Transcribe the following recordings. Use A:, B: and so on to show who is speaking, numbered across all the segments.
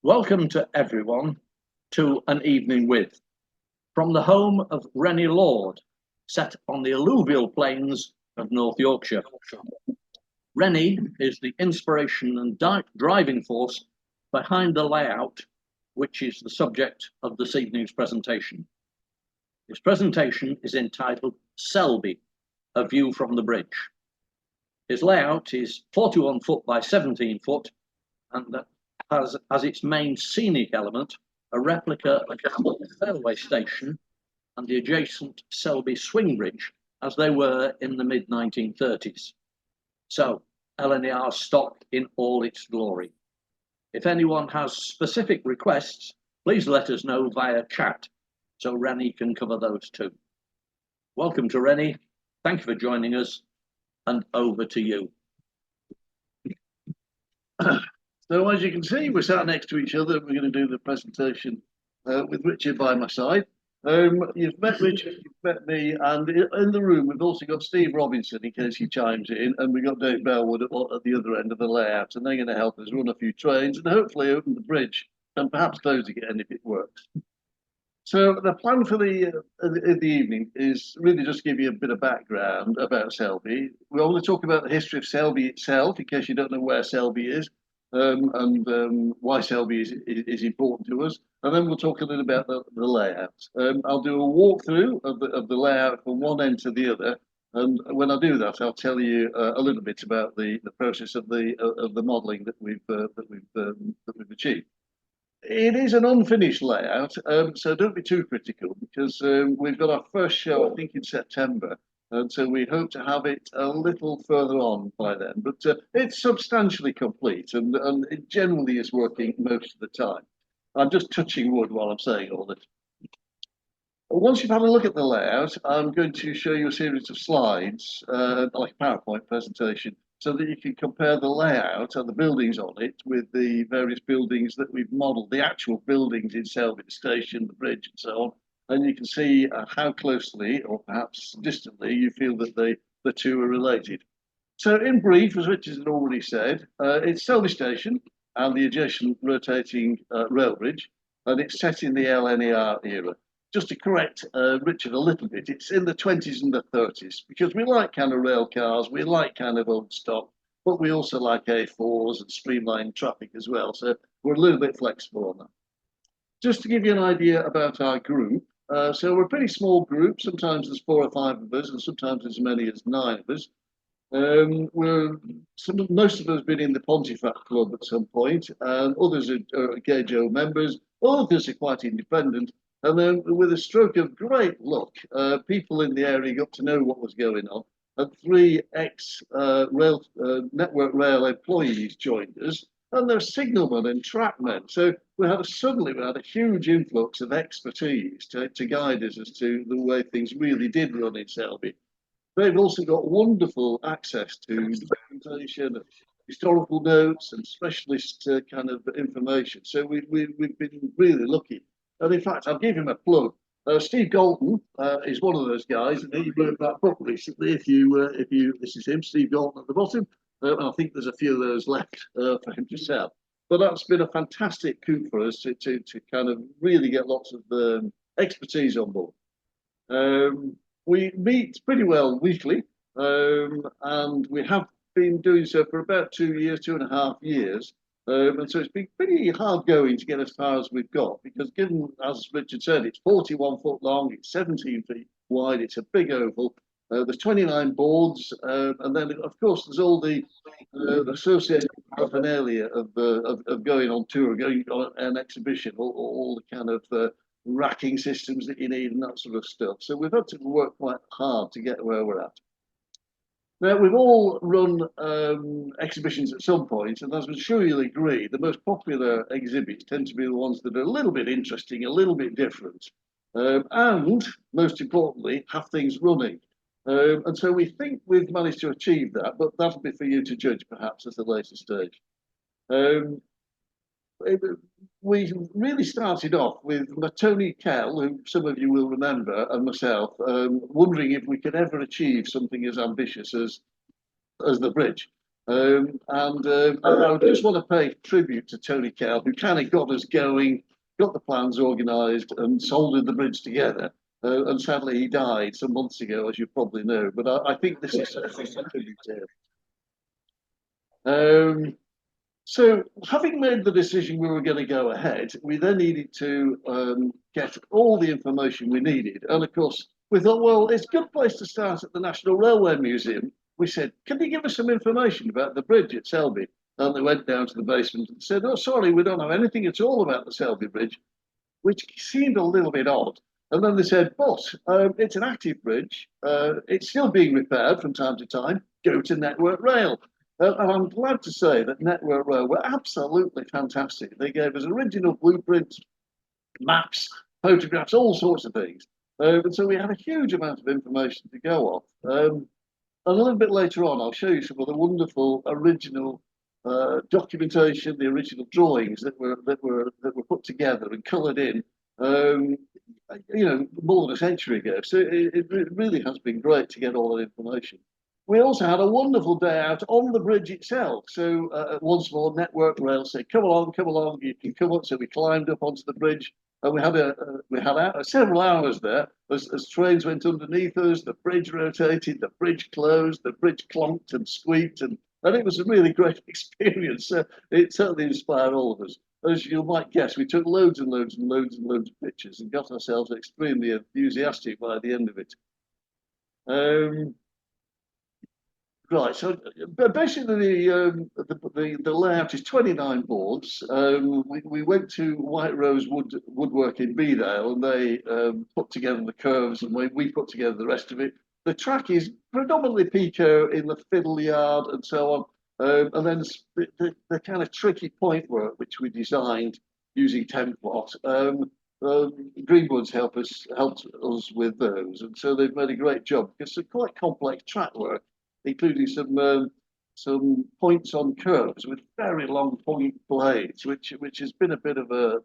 A: Welcome to everyone to An Evening With, from the home of Renny Lord, set on the alluvial plains of North Yorkshire. Renny is the inspiration and driving force behind the layout, which is the subject of this evening's presentation. His presentation is entitled Selby, A View from the Bridge. His layout is 41 foot by 17 foot and has as its main scenic element a replica of the railway station and the adjacent Selby swing bridge as they were in the mid-1930s. So, LNER stock in all its glory. If anyone has specific requests, please let us know via chat so Renny can cover those too. Welcome to Renny. Thank you for joining us, and over to you.
B: So as you can see, we're sat next to each other. We're going to do the presentation with Richard by my side. You've met Richard, you've met me, and in the room we've also got Steve Robinson in case he chimes in, and we've got Dave Bellwood at the other end of the layout, and they're going to help us run a few trains and hopefully open the bridge and perhaps close it again if it works. So the plan for the evening is really just to give you a bit of background about Selby. We want to talk about the history of Selby itself, in case you don't know where Selby is, and why Selby is important to us. And then we'll talk a little about the layout. I'll do a walkthrough of the layout from one end to the other. And when I do that, I'll tell you a little bit about the process of the modelling that we've achieved. It is an unfinished layout, so don't be too critical because we've got our first show, I think, in September. And so we hope to have it a little further on by then. But it's substantially complete and it generally is working most of the time. I'm just touching wood while I'm saying all this. Once you've had a look at the layout, I'm going to show you a series of slides, like a PowerPoint presentation, so that you can compare the layout and the buildings on it with the various buildings that we've modelled, the actual buildings in Selby, the station, the bridge, and so on. And you can see how closely, or perhaps distantly, you feel that the two are related. So in brief, as Richard had already said, it's Selby Station and the adjacent rotating rail bridge, and it's set in the LNER era. Just to correct Richard a little bit, it's in the 20s and the 30s because we like kind of rail cars, we like kind of old stock, but we also like A4s and streamlined traffic as well. So we're a little bit flexible on that. Just to give you an idea about our group, so we're a pretty small group. Sometimes there's 4 or 5 of us, and sometimes as many as 9 of us. Most of us have been in the Pontefract Club at some point, and others are Gay Joe members. Others are quite independent. And then, with a stroke of great luck, people in the area got to know what was going on, and 3 Network Rail employees joined us, and they're signalmen and trackmen. So suddenly we had a huge influx of expertise to guide us as to the way things really did run in Selby. They've also got wonderful access to documentation, historical notes, and specialist kind of information. So we've been really lucky. And in fact, I'll give him a plug. Steve Galton is one of those guys, and he wrote that book recently. This is him, Steve Galton at the bottom. And I think there's a few of those left for him to sell. But that's been a fantastic coup for us to kind of really get lots of expertise on board. We meet pretty well weekly, and we have been doing so for about 2 years, 2.5 years. And so it's been pretty hard going to get as far as we've got because given, as Richard said, it's 41 foot long, it's 17 feet wide, it's a big oval. There's 29 boards, and then of course there's all the associated paraphernalia of going on tour, going on an exhibition, all the kind of racking systems that you need and that sort of stuff. So we've had to work quite hard to get where we're at. Now, we've all run exhibitions at some point, and as I'm sure you'll agree, the most popular exhibits tend to be the ones that are a little bit interesting, a little bit different, and most importantly, have things running. And so we think we've managed to achieve that, but that'll be for you to judge perhaps at a later stage. We really started off with Tony Kell, who some of you will remember, and myself, wondering if we could ever achieve something as ambitious as the bridge. I just want to pay tribute to Tony Cow, who kind of got us going, got the plans organised, and soldered the bridge together. And sadly, he died some months ago, as you probably know. But I think this is a tribute to him. So, having made the decision we were going to go ahead, we then needed to get all the information we needed. And of course, we thought, well, it's a good place to start at the National Railway Museum. We said, can you give us some information about the bridge at Selby? And they went down to the basement and said, oh, sorry, we don't know anything at all about the Selby Bridge, which seemed a little bit odd. And then they said, but it's an active bridge. It's still being repaired from time to time. Go to Network Rail. And I'm glad to say that Network Rail were absolutely fantastic. They gave us original blueprints, maps, photographs, all sorts of things. And so we had a huge amount of information to go off. And a little bit later on, I'll show you some of the wonderful original documentation, the original drawings that were put together and coloured in. More than a century ago. So it really has been great to get all that information. We also had a wonderful day out on the bridge itself. So once more, Network Rail said, "Come along, you can come up." So we climbed up onto the bridge, and we had several hours there as trains went underneath us. The bridge rotated, the bridge closed, the bridge clonked and squeaked, and it was a really great experience. It certainly inspired all of us. As you might guess, we took loads and loads and loads and loads of pictures and got ourselves extremely enthusiastic by the end of it. Right, so basically the layout is 29 boards. We went to White Rose Woodwork in Bedale, and they put together the curves, and we put together the rest of it. The track is predominantly Pico in the fiddle yard and so on. And then the kind of tricky point work, which we designed using Templot. Greenwoods helped us with those, and so they've made a great job because it's quite complex track work, including some points on curves with very long point blades, which has been a bit of a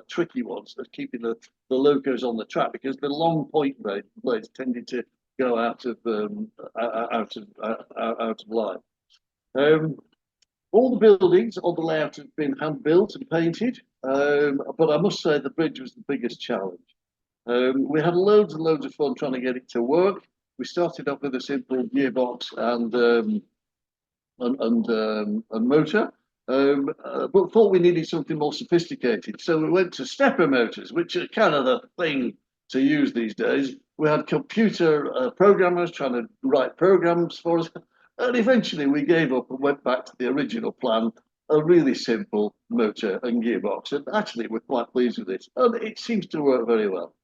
B: tricky one, so keeping the locos on the track because the long point blades tended to go out of line. All the buildings on the layout have been hand built and painted, but I must say the bridge was the biggest challenge. We had loads and loads of fun trying to get it to work. We started off with a simple gearbox and motor, but thought we needed something more sophisticated. So we went to stepper motors, which are kind of the thing to use these days. We had computer programmers trying to write programs for us. And eventually we gave up and went back to the original plan, a really simple motor and gearbox. And actually we're quite pleased with it. And it seems to work very well.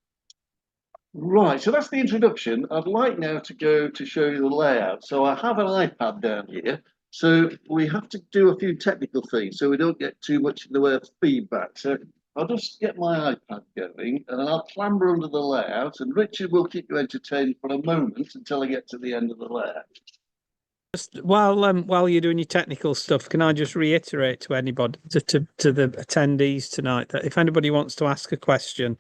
B: Right, so that's the introduction. I'd like now to go to show you the layout. So I have an iPad down here. So we have to do a few technical things so we don't get too much in the way of feedback. So I'll just get my iPad going and then I'll clamber under the layout, and Richard will keep you entertained for a moment until I get to the end of the layout.
C: Just while you're doing your technical stuff, can I just reiterate to anybody, to the attendees tonight, that if anybody wants to ask a question,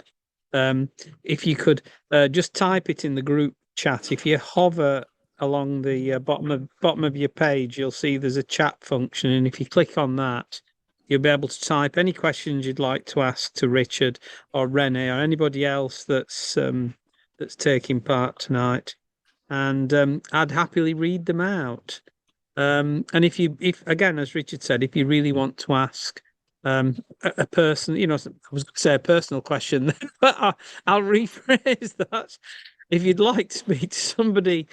C: if you could just type it in the group chat. If you hover along the bottom of your page, you'll see there's a chat function, and if you click on that, you'll be able to type any questions you'd like to ask to Richard or Renny or anybody else that's taking part tonight. And I'd happily read them out. And if again, as Richard said, if you really want to ask a person, I was going to say a personal question, but I'll rephrase that. If you'd like to speak to somebody,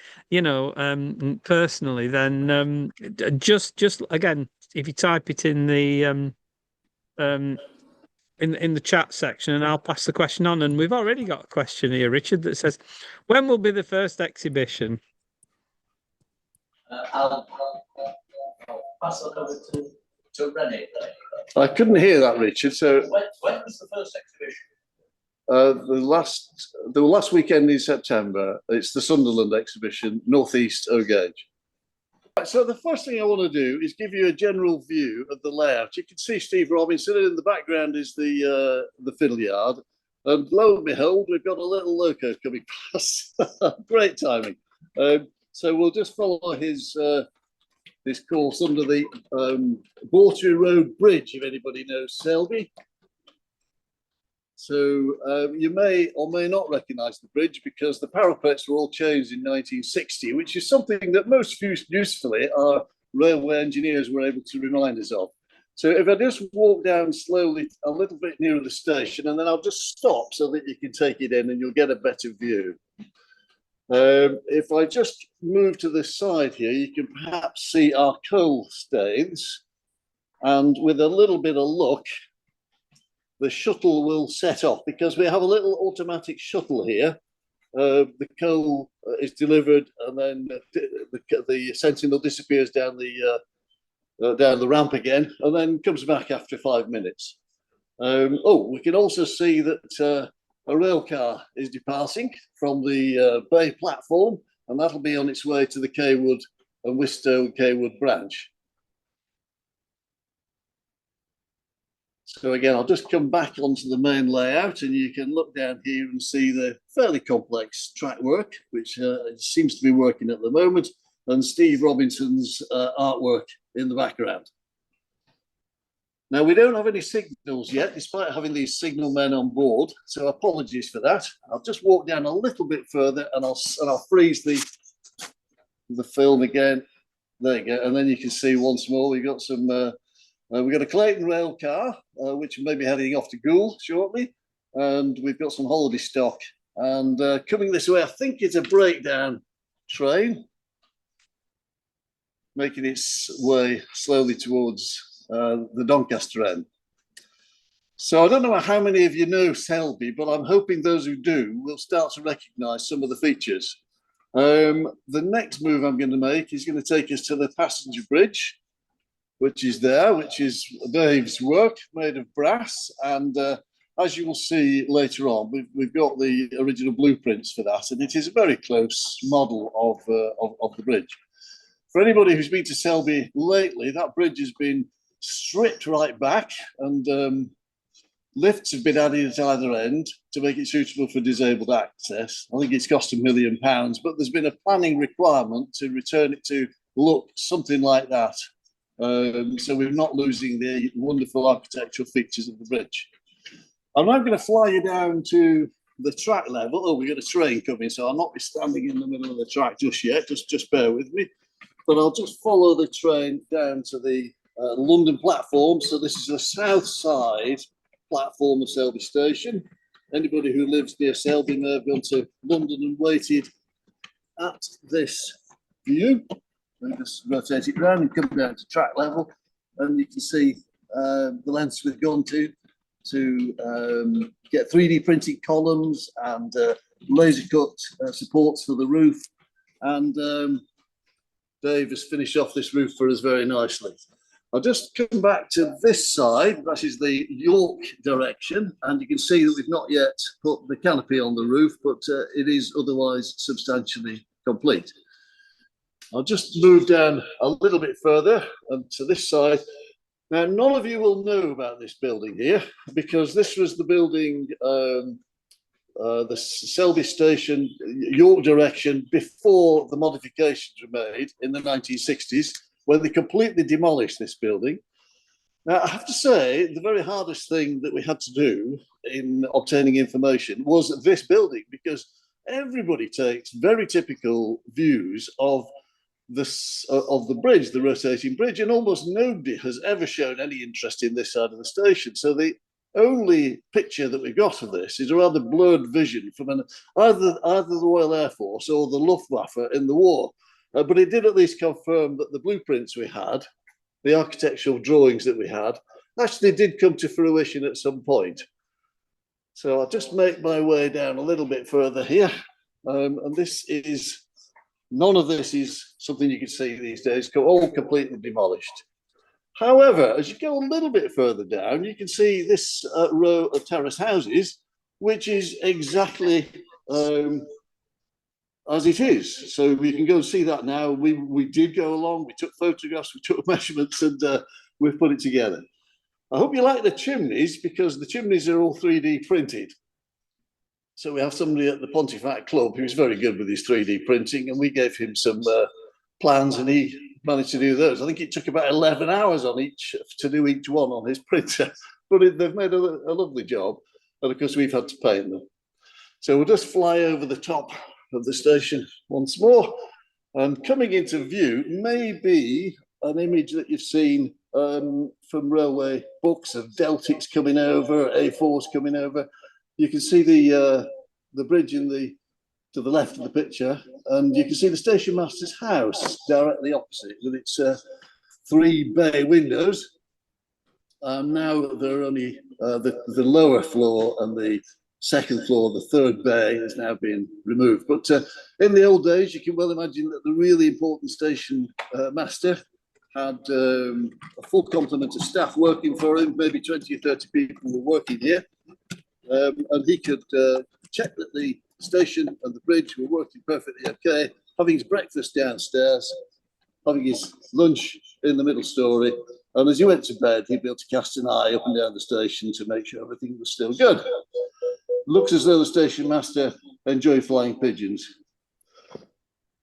C: personally, then just again, if you type it in the in the chat section, and I'll pass the question on. And we've already got a question here, Richard, that says, when will be the first exhibition?
A: I'll pass that over to Renny.
B: I couldn't hear that, Richard. So
A: when was the first exhibition?
B: The last weekend in September. It's the Sunderland exhibition, Northeast O'Gage. So the first thing I want to do is give you a general view of the layout. You can see Steve Robinson, and in the background is the fiddle yard. And lo and behold, we've got a little loco coming past. Great timing. So we'll just follow his this course under the Waterloo Road Bridge, if anybody knows Selby. So you may or may not recognise the bridge because the parapets were all changed in 1960, which is something that most usefully our railway engineers were able to remind us of. So if I just walk down slowly a little bit nearer the station, and then I'll just stop so that you can take it in and you'll get a better view. If I just move to the side here, you can perhaps see our coal stains, and with a little bit of luck, the shuttle will set off because we have a little automatic shuttle here. The coal is delivered, and then the sentinel disappears down the ramp again, and then comes back after 5 minutes. We can also see that a rail car is departing from the Bay platform, and that'll be on its way to the Cawood and Wistow Cawood branch. So again, I'll just come back onto the main layout, and you can look down here and see the fairly complex track work, which seems to be working at the moment, and Steve Robinson's artwork in the background. Now, we don't have any signals yet, despite having these signal men on board, so apologies for that. I'll just walk down a little bit further, and I'll freeze the film again. There you go, and then you can see once more we've got some. We've got a Clayton rail car, which may be heading off to Goole shortly, and we've got some holiday stock. And coming this way, I think it's a breakdown train, making its way slowly towards the Doncaster end. So I don't know how many of you know Selby, but I'm hoping those who do will start to recognise some of the features. The next move I'm going to make is going to take us to the passenger bridge, which is there, which is Dave's work made of brass. And as you will see later on, we've got the original blueprints for that, and it is a very close model of the bridge. For anybody who's been to Selby lately, that bridge has been stripped right back, and lifts have been added at either end to make it suitable for disabled access. I think it's cost £1 million, but there's been a planning requirement to return it to look something like that. So we're not losing the wonderful architectural features of the bridge. I'm now going to fly you down to the track level. Oh, we've got a train coming, so I'll not be standing in the middle of the track just yet. Just bear with me. But I'll just follow the train down to the London platform. So this is the south side platform of Selby Station. Anybody who lives near Selby may have gone to London and waited at this view. We just rotate it around and come down to track level, and you can see the lengths we've gone to get 3D printed columns and laser cut supports for the roof. And Dave has finished off this roof for us very nicely. I'll just come back to this side. That is the York direction, and you can see that we've not yet put the canopy on the roof, but it is otherwise substantially complete. I'll just move down a little bit further and to this side. Now, none of you will know about this building here because this was the building, the Selby Station, York direction, before the modifications were made in the 1960s, when they completely demolished this building. Now, I have to say, the very hardest thing that we had to do in obtaining information was this building, because everybody takes very typical views of the bridge, the rotating bridge, and almost nobody has ever shown any interest in this side of the station. So the only picture that we got of this is a rather blurred vision from either the Royal Air Force or the Luftwaffe in the war. But it did at least confirm that the blueprints we had, the architectural drawings that we had, actually did come to fruition at some point. So I'll just make my way down a little bit further here. And this is, none of this is something you can see these days, all completely demolished. However, as you go a little bit further down, you can see this row of terrace houses, which is exactly as it is. So we can go and see that now. We did go along, we took photographs, we took measurements, and we've put it together. I hope you like the chimneys, because the chimneys are all 3D printed. So we have somebody at the Pontefract Club who's very good with his 3D printing, and we gave him some plans, and he managed to do those. I think it took about 11 hours on each to do each one on his printer, but they've made a lovely job. And of course, we've had to paint them. So we'll just fly over the top of the station once more. And coming into view may be an image that you've seen from railway books of Deltics coming over, A4s coming over. You can see the bridge to the left of the picture, and you can see the station master's house directly opposite with its 3 bay windows. Now there are only the lower floor and the second floor, the 3rd bay, has now been removed. But in the old days, you can well imagine that the really important station master had a full complement of staff working for him. Maybe 20 or 30 people were working here, and he could check that the station and the bridge were working perfectly okay, having his breakfast downstairs, having his lunch in the middle story, and as he went to bed, he'd be able to cast an eye up and down the station to make sure everything was still good. Looks as though the station master enjoyed flying pigeons.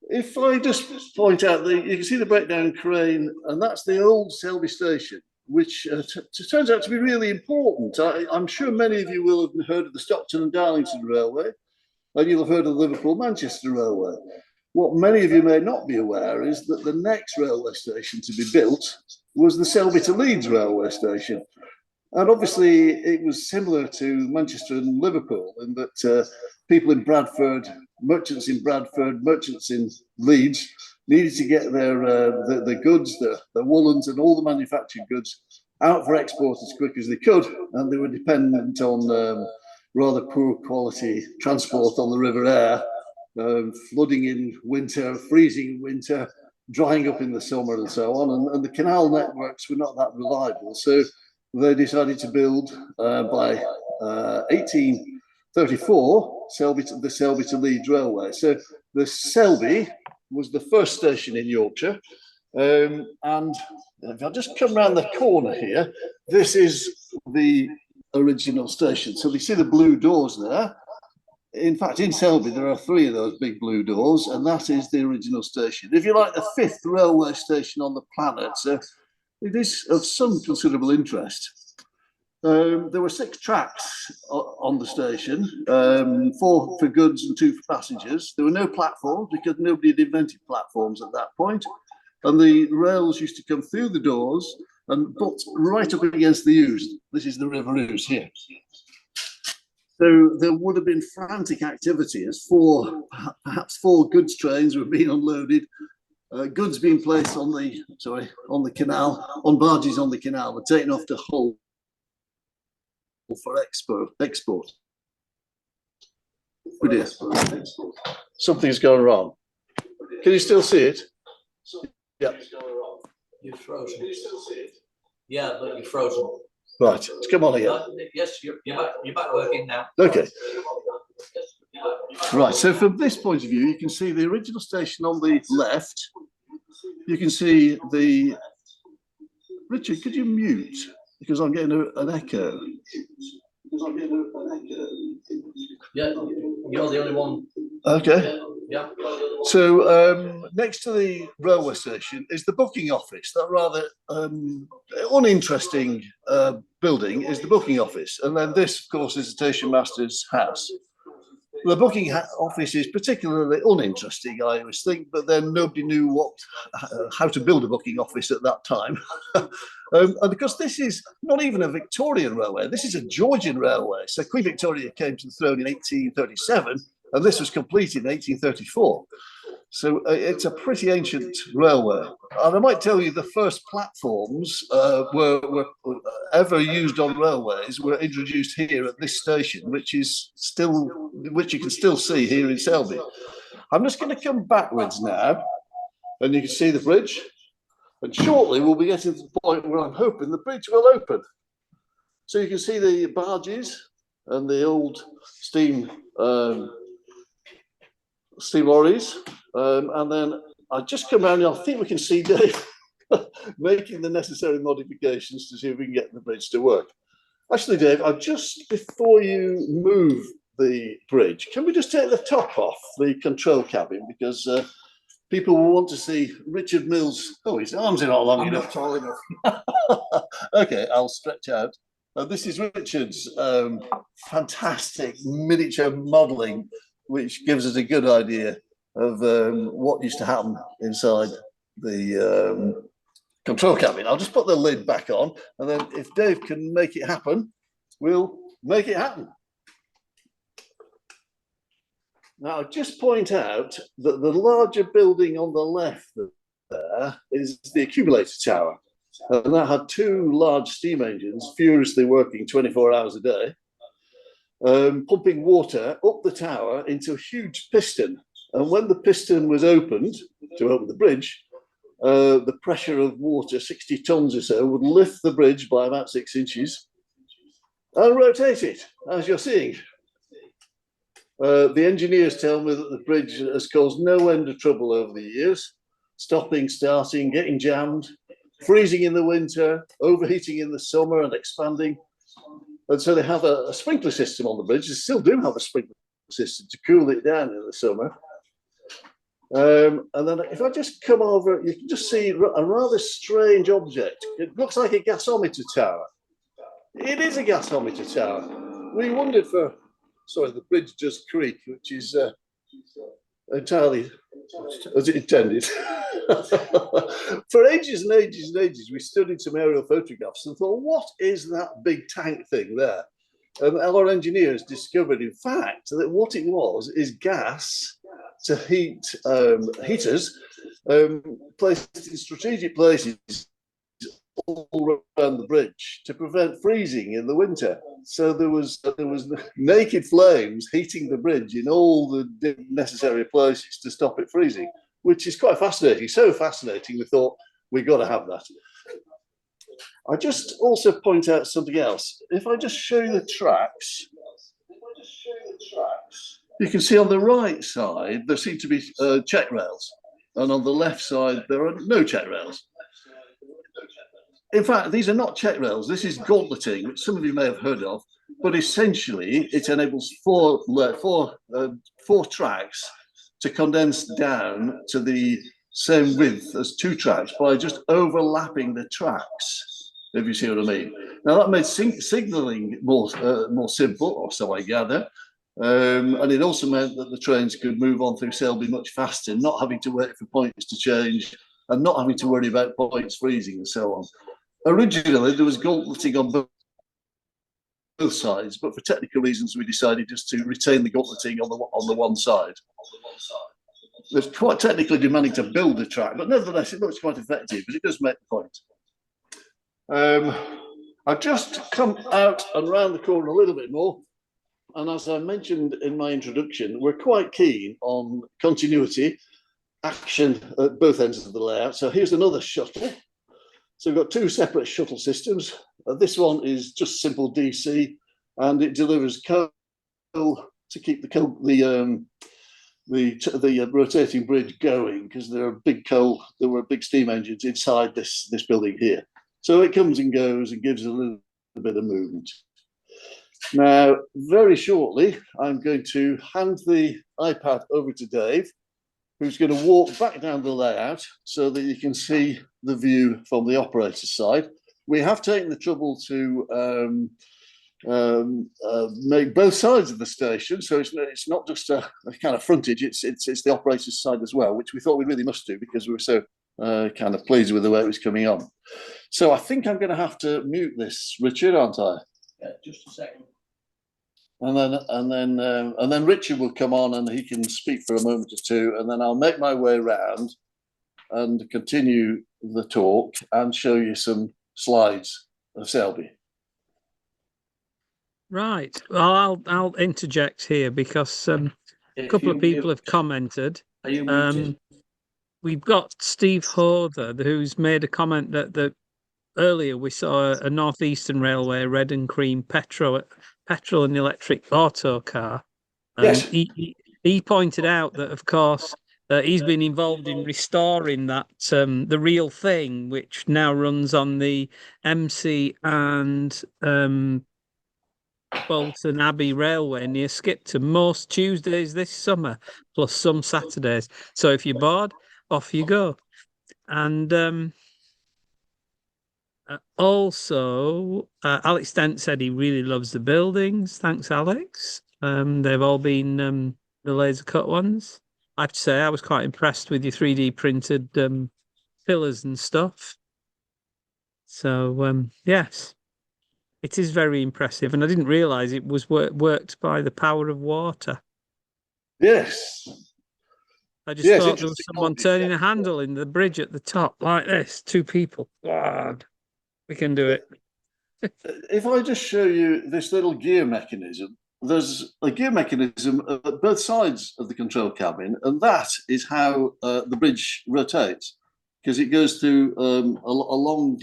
B: If I just point out that you can see the breakdown crane, and that's the old Selby station, which turns out to be really important. I'm sure many of you will have heard of the Stockton and Darlington Railway, and you'll have heard of the Liverpool-Manchester Railway. What many of you may not be aware is that the next railway station to be built was the Selby to Leeds railway station. And obviously it was similar to Manchester and Liverpool in that people in Bradford, merchants in Bradford, merchants in Leeds needed to get the goods, the woolens and all the manufactured goods out for export as quick as they could. And they were dependent on rather poor quality transport on the River Aire, flooding in winter, freezing in winter, drying up in the summer and so on. And the canal networks were not that reliable. So they decided to build by 1834 the Selby to Leeds Railway. So the Selby was the first station in Yorkshire. And if I just come around the corner here, this is the original station. So we see the blue doors there. In fact, in Selby, there are 3 of those big blue doors, and that is the original station. If you like, the 5th railway station on the planet. So it is of some considerable interest. There were 6 tracks on the station, 4 for goods and 2 for passengers. There were no platforms because nobody had invented platforms at that point. And the rails used to come through the doors and butt right up against the Ouse. This is the River Ouse here. So there would have been frantic activity as perhaps 4 goods trains were being unloaded, goods being placed on the canal, on barges on the canal, and taken off to Hull for export. Oh dear. Something's gone wrong. Can you still see it? Yeah.
D: You're frozen. Yeah, but you're frozen.
B: Right, let's come on again.
D: Yes, you're back working now.
B: Okay. Right, so from this point of view, you can see the original station on the left. You can see the... Richard, could you mute? Because I'm getting an echo.
D: Yeah, you're the only one.
B: Okay.
D: Yeah.
B: So next to the railway station is the booking office. That rather uninteresting building is the booking office. And then this, of course, is the station master's house. The booking office is particularly uninteresting, I always think, but then nobody knew how to build a booking office at that time. And because this is not even a Victorian railway, this is a Georgian railway. So Queen Victoria came to the throne in 1837, and this was completed in 1834. So it's a pretty ancient railway. And I might tell you the first platforms were ever used on railways were introduced here at this station, which you can still see here in Selby. I'm just going to come backwards now, and you can see the bridge. And shortly we'll be getting to the point where I'm hoping the bridge will open. So you can see the barges and the old steam lorries, and then I just come around and I think we can see Dave making the necessary modifications to see if we can get the bridge to work. Actually, Dave, just before you move the bridge, can we just take the top off the control cabin, because people will want to see Richard Mills. Oh, his arms are not long
D: I'm
B: enough.
D: not tall enough.
B: Okay, I'll stretch out. This is Richard's fantastic miniature modelling, which gives us a good idea of what used to happen inside the control cabin. I'll just put the lid back on, and then if Dave can make it happen, we'll make it happen. Now, I'll just point out that the larger building on the left there is the accumulator tower. And that had two large steam engines furiously working 24 hours a day, pumping water up the tower into a huge piston. And when the piston was opened to open the bridge, the pressure of water, 60 tons or so, would lift the bridge by about 6 inches and rotate it, as you're seeing. The engineers tell me that the bridge has caused no end of trouble over the years, stopping, starting, getting jammed, freezing in the winter, overheating in the summer and expanding. And so they have a sprinkler system on the bridge. They still do have a sprinkler system to cool it down in the summer. And then if I just come over, you can just see a rather strange object. It looks like a gasometer tower. It is a gasometer tower. We wondered for, sorry, the bridge just creaked, which is entirely as intended. For ages and ages and ages, we studied some aerial photographs and thought, what is that big tank thing there? And our engineers discovered, in fact, that what it was is gas to heat heaters placed in strategic places all around the bridge to prevent freezing in the winter. So there was naked flames heating the bridge in all the necessary places to stop it freezing, which is quite fascinating. So fascinating, we thought we've got to have that. I just also point out something else. If I just show you the tracks, you can see on the right side there seem to be check rails, and on the left side there are no check rails. In fact, these are not check rails. This is gauntleting, which some of you may have heard of, but essentially it enables four tracks to condense down to the same width as two tracks by just overlapping the tracks, if you see what I mean. Now that made signalling more simple, or so I gather, and it also meant that the trains could move on through Selby much faster, not having to wait for points to change and not having to worry about points freezing and so on. Originally, there was gauntleting on both sides, but for technical reasons, we decided just to retain the gauntleting on the one side. It's quite technically demanding to build a track, but nevertheless, it looks quite effective, but it does make the point. I've just come out and round the corner a little bit more, and as I mentioned in my introduction, we're quite keen on continuity, action at both ends of the layout. So here's another shuttle. So we've got two separate shuttle systems. This one is just simple DC, and it delivers coal to keep the rotating bridge going, because there were big steam engines inside this building here. So it comes and goes and gives a little bit of movement. Now, very shortly, I'm going to hand the iPad over to Dave, who's going to walk back down the layout so that you can see the view from the operator's side. We have taken the trouble to make both sides of the station, so it's not just a kind of frontage, it's the operator's side as well, which we thought we really must do because we were so kind of pleased with the way it was coming on. So I think I'm going to have to mute this, Richard, aren't I?
A: Yeah, just a second.
B: And then Richard will come on and he can speak for a moment or two, and then I'll make my way around and continue the talk and show you some slides of Selby.
C: Right. Well, I'll interject here because a couple of people have commented.
A: Are you muted?
C: We've got Steve Horther, who's made a comment that earlier we saw a Northeastern Railway red and cream petrol and electric auto car.
B: Yes.
C: He pointed out that, of course, he's been involved in restoring that the real thing, which now runs on the MC and Bolton Abbey Railway near Skipton most Tuesdays this summer, plus some Saturdays. So if you're bored, off you go. And also, Alex Dent said he really loves the buildings. Thanks, Alex. They've all been the laser cut ones. I have to say, I was quite impressed with your 3D printed pillars and stuff. So, yes, it is very impressive. And I didn't realize it was worked by the power of water.
B: Yes.
C: I just thought there was someone turning a handle in the bridge at the top like this. 2 people. God, we can do it.
B: If I just show you this little gear mechanism, there's a gear mechanism at both sides of the control cabin, and that is how the bridge rotates, because it goes through a long.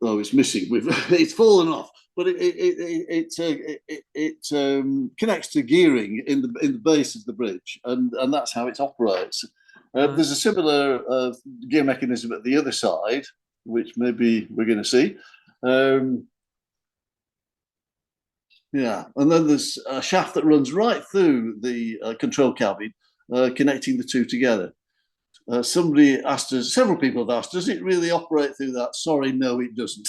B: Oh, it's missing. It's fallen off, but it connects to gearing in the base of the bridge, and that's how it operates. There's a similar gear mechanism at the other side, which maybe we're going to see. Yeah, and then there's a shaft that runs right through the control cabin, connecting the two together. Somebody asked us, several people have asked, does it really operate through that? Sorry, no, it doesn't.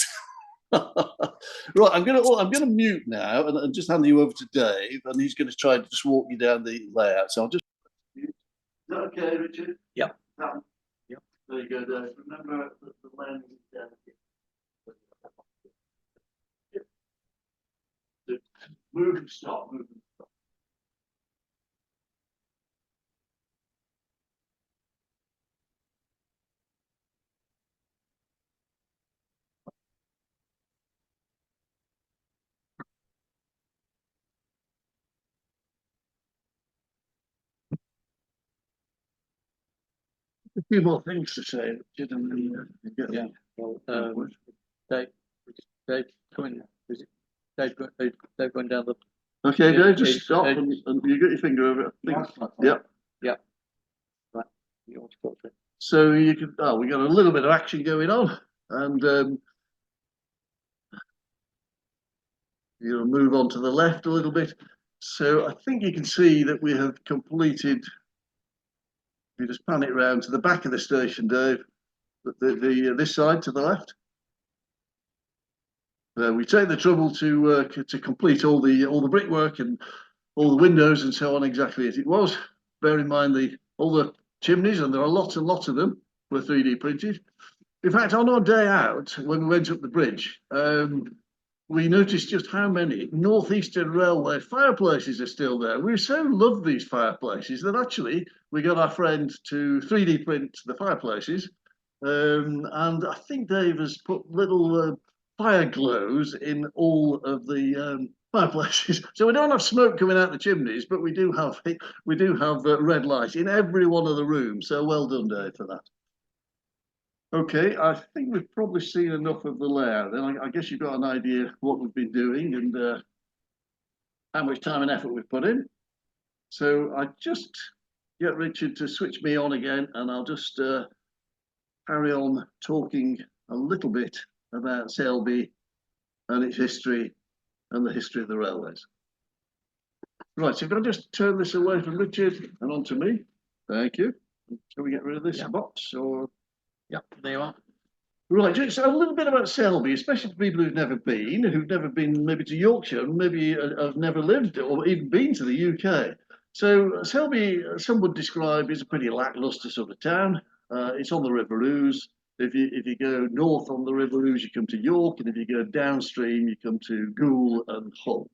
B: Right, I'm gonna mute now and just hand you over to Dave, and he's going to try to just walk you down the layout. So I'll just. Is that okay, Richard?
A: Yep.
B: Yep. There you go, Dave. Remember the lens is down here. Move and stop. Move and stop. A few more things to say, Richard, and then
A: Yeah. Well, Dave, come in. Is it Dave going down the?
B: Okay, Dave, just stop and you get your finger over it. Yep.
A: Yep. Right. You want to talk to it?
B: So you can. Oh, we got a little bit of action going on, and you'll move on to the left a little bit. So I think you can see that we have completed. If you just pan it round to the back of the station, Dave, this side to the left. We take the trouble to complete all the brickwork and all the windows and so on exactly as it was. Bear in mind all the chimneys, and there are lots and lots of them, were 3D printed. In fact, on our day out, when we went up the bridge, we noticed just how many Northeastern Railway fireplaces are still there. We so love these fireplaces that actually we got our friend to 3D print the fireplaces. And I think Dave has put little fire glows in all of the fireplaces. So we don't have smoke coming out the chimneys, but we do have red light in every one of the rooms. So well done, Dave, for that. Okay, I think we've probably seen enough of the layout. Then I guess you've got an idea what we've been doing and how much time and effort we've put in. So I just get Richard to switch me on again, and I'll just carry on talking a little bit about Selby and its history and the history of the railways. Right, so if I just turn this away from Richard and onto me. Thank you. Shall we get rid of this box or?
A: Yep, there you are.
B: Right, just a little bit about Selby, especially for people who've never been maybe to Yorkshire, maybe have never lived or even been to the UK. So Selby, some would describe as a pretty lackluster sort of town. It's on the River Ouse. If you go north on the River Ouse, you come to York, and if you go downstream, you come to Goole and Hull.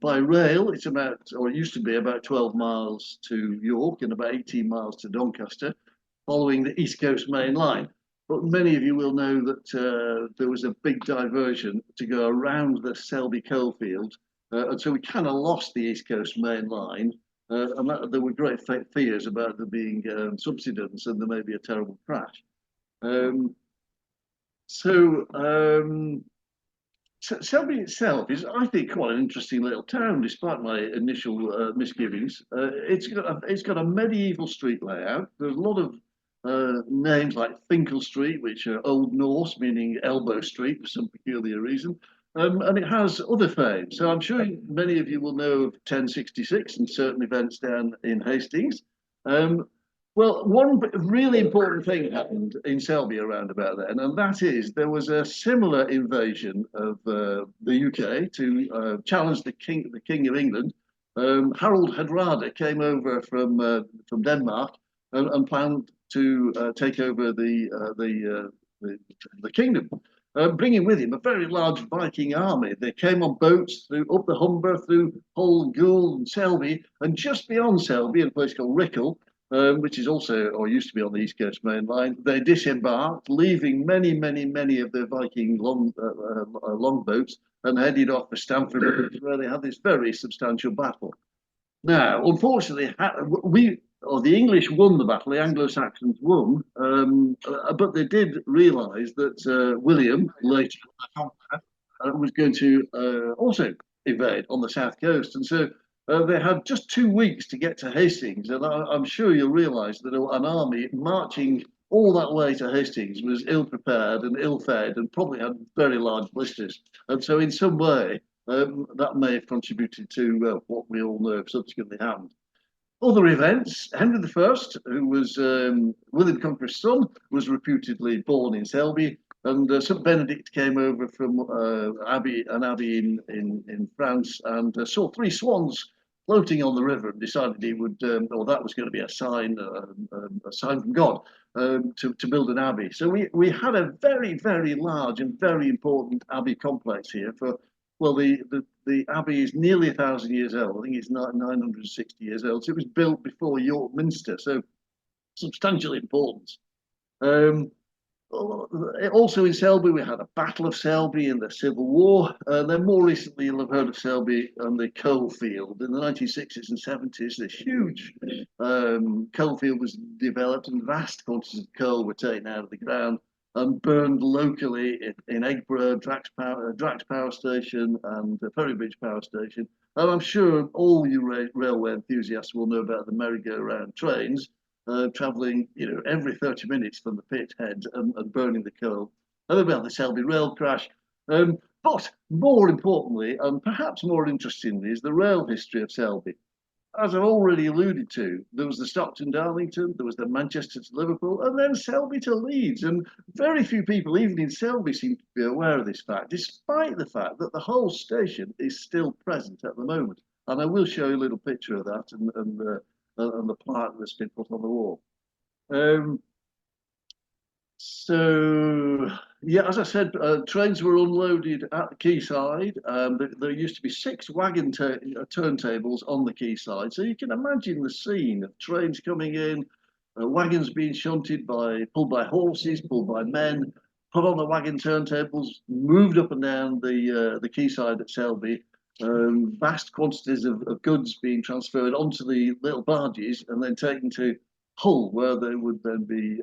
B: By rail, it's about, or it used to be about 12 miles to York and about 18 miles to Doncaster, following the East Coast Main Line. But many of you will know that there was a big diversion to go around the Selby coalfield, and so we kind of lost the East Coast Main Line, and there were great fears about there being subsidence and there may be a terrible crash. Selby itself is, I think, quite an interesting little town, despite my initial misgivings. It's got a medieval street layout. There's a lot of names like Finkel Street, which are Old Norse, meaning elbow street for some peculiar reason. And it has other fame. So I'm sure many of you will know of 1066 and certain events down in Hastings. Well, one really important thing happened in Selby around about then, and that is there was a similar invasion of the UK to challenge the King of England. Harold Hardrada came over from Denmark and planned to take over the kingdom. Bringing with him a very large Viking army. They came on boats through up the Humber, through Hull, Goole, and Selby, and just beyond Selby, in a place called Rickle, which is also, or used to be on the East Coast Main Line. They disembarked, leaving many of the Viking longboats, and headed off for Stamford, where they had this very substantial battle. Now, unfortunately, the English won the battle, the Anglo-Saxons won, but they did realise that William, later was going to also invade on the south coast. And so they had just 2 weeks to get to Hastings. And I'm sure you'll realise that an army marching all that way to Hastings was ill prepared and ill fed and probably had very large blisters. And so in some way, that may have contributed to what we all know subsequently happened. Other events, Henry I, who was William Conqueror's son, was reputedly born in Selby, and St. Benedict came over from an abbey in France and saw 3 swans floating on the river and decided he would, or that was going to be a sign from God to build an abbey. So we had a very large and very important abbey complex here for. Well, the abbey is nearly 1,000 years old. I think it's 960 years old. So it was built before York Minster, so substantial importance. Also in Selby, we had a Battle of Selby in the Civil War. Then more recently, you'll have heard of Selby and the coal field. In the 1960s and 70s, this huge coal field was developed and vast quantities of coal were taken out of the ground and burned locally in Eggborough, Drax Power Station and Ferrybridge Power Station. And I'm sure all you railway enthusiasts will know about the merry-go-round trains travelling, every 30 minutes from the pit head and burning the coal. And about the Selby rail crash. But more importantly, and perhaps more interestingly, is the rail history of Selby. As I've already alluded to, there was the Stockton Darlington, there was the Manchester to Liverpool, and then Selby to Leeds. And very few people, even in Selby, seem to be aware of this fact, despite the fact that the whole station is still present at the moment. And I will show you a little picture of that and the plaque that's been put on the wall. So, yeah, as I said, trains were unloaded at the quayside. There used to be 6 wagon turntables on the quayside. So you can imagine the scene of trains coming in, wagons being shunted pulled by horses, pulled by men, put on the wagon turntables, moved up and down the quayside at Selby. Vast quantities of goods being transferred onto the little barges and then taken to Hull, where they would then be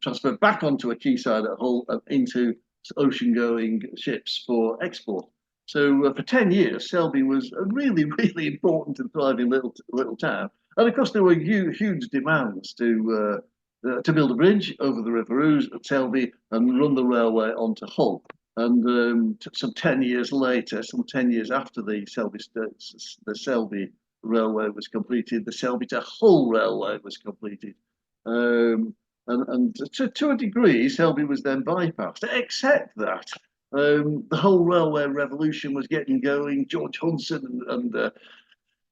B: transferred back onto a quayside at Hull and into ocean-going ships for export. So for 10 years, Selby was a really important and thriving little town. And of course, there were huge demands to build a bridge over the River Ouse at Selby and run the railway onto Hull. And some 10 years later, some 10 years after the Selby railway was completed, the Selby to Hull railway was completed. And to a degree, Selby was then bypassed, except that the whole railway revolution was getting going. George Hudson and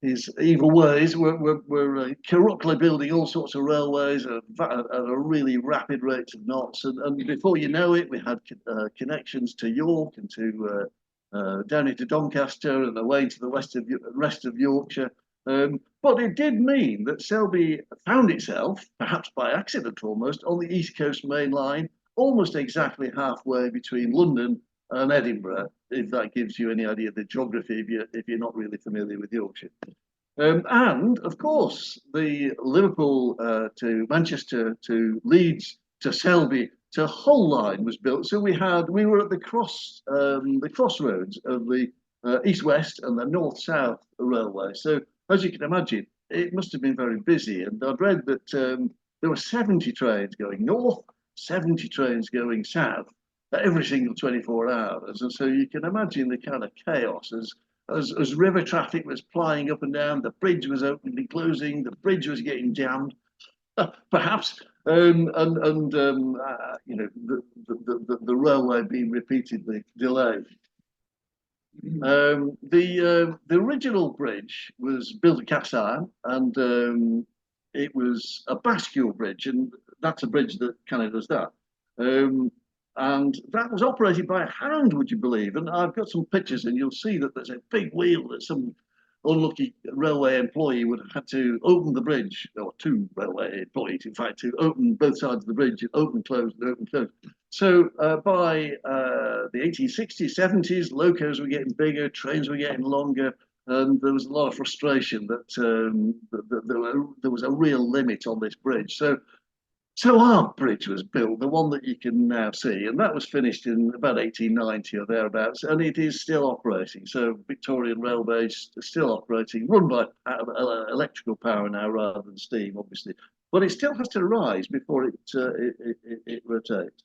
B: his evil ways were corruptly building all sorts of railways at a really rapid rate of knots. And before you know it, we had connections to York and to down into Doncaster and away to the rest of Yorkshire. But it did mean that Selby found itself, perhaps by accident almost, on the East Coast Main Line, almost exactly halfway between London and Edinburgh, if that gives you any idea of the geography, if you're not really familiar with Yorkshire. And of course, the Liverpool to Manchester to Leeds to Selby to Hull line was built. So we were at the crossroads of the east-west and the north-south railway. So as you can imagine, it must have been very busy. And I'd read that there were 70 trains going north, 70 trains going south every single 24 hours. And so you can imagine the kind of chaos as river traffic was plying up and down, the bridge was opening and closing, the bridge was getting jammed, perhaps, you know, the railway being repeatedly delayed. The original bridge was built of cast iron, and it was a bascule bridge, and that's a bridge that kind of does that. And that was operated by a hand, would you believe? And I've got some pictures, and you'll see that there's a big wheel that some unlucky railway employee would have had to open the bridge, or two railway employees, in fact, to open both sides of the bridge, open, close, and open, close. So by the 1860s, 70s, locos were getting bigger, trains were getting longer, and there was a lot of frustration that there was a real limit on this bridge. So our bridge was built, the one that you can now see, and that was finished in about 1890 or thereabouts, and it is still operating. So Victorian Railway is still operating, run by electrical power now rather than steam, obviously, but it still has to rise before it rotates.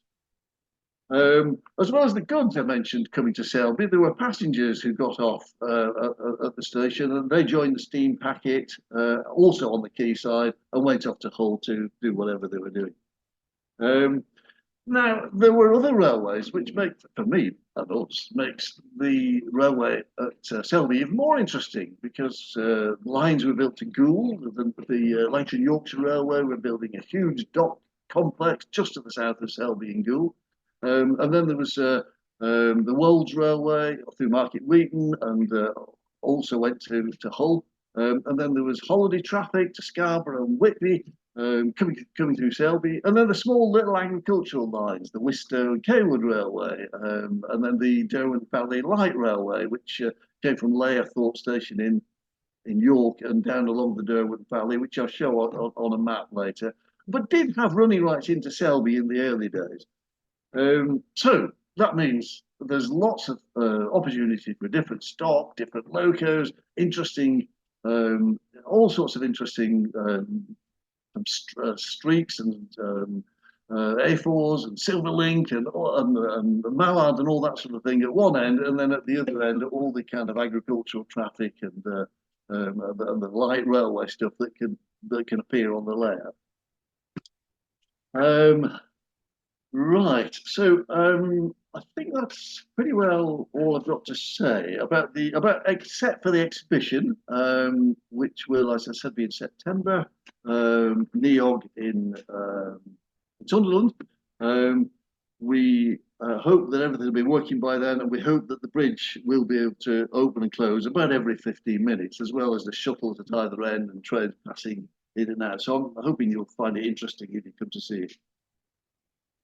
B: As well as the goods I mentioned coming to Selby, there were passengers who got off at the station, and they joined the steam packet, also on the quayside, and went off to Hull to do whatever they were doing. Now, there were other railways which for me and us, makes the railway at Selby even more interesting, because lines were built to Goole. The Lancashire and Yorkshire Railway were building a huge dock complex just to the south of Selby and Goole. And then there was the Wolds Railway through Market Wheaton, and also went to Hull. And then there was holiday traffic to Scarborough and Whitby, coming through Selby. And then the small little agricultural lines, the Wistow and Cawood Railway, and then the Derwent Valley Light Railway, which came from Layerthorpe Station in York and down along the Derwent Valley, which I'll show on a map later, but did have running rights into Selby in the early days. So that means there's lots of opportunity for different stock, different locos, interesting, all sorts of interesting streaks and A4s and Silverlink and Mallard and all that sort of thing at one end, and then at the other end all the kind of agricultural traffic and the light railway stuff that can appear on the layout. Right, so I think that's pretty well all I've got to say about except for the exhibition, which will, as I said, be in September, NEOG in Sunderland. We hope that everything will be working by then, and we hope that the bridge will be able to open and close about every 15 minutes, as well as the shuttles at either end and trains passing in and out. So I'm hoping you'll find it interesting if you come to see it.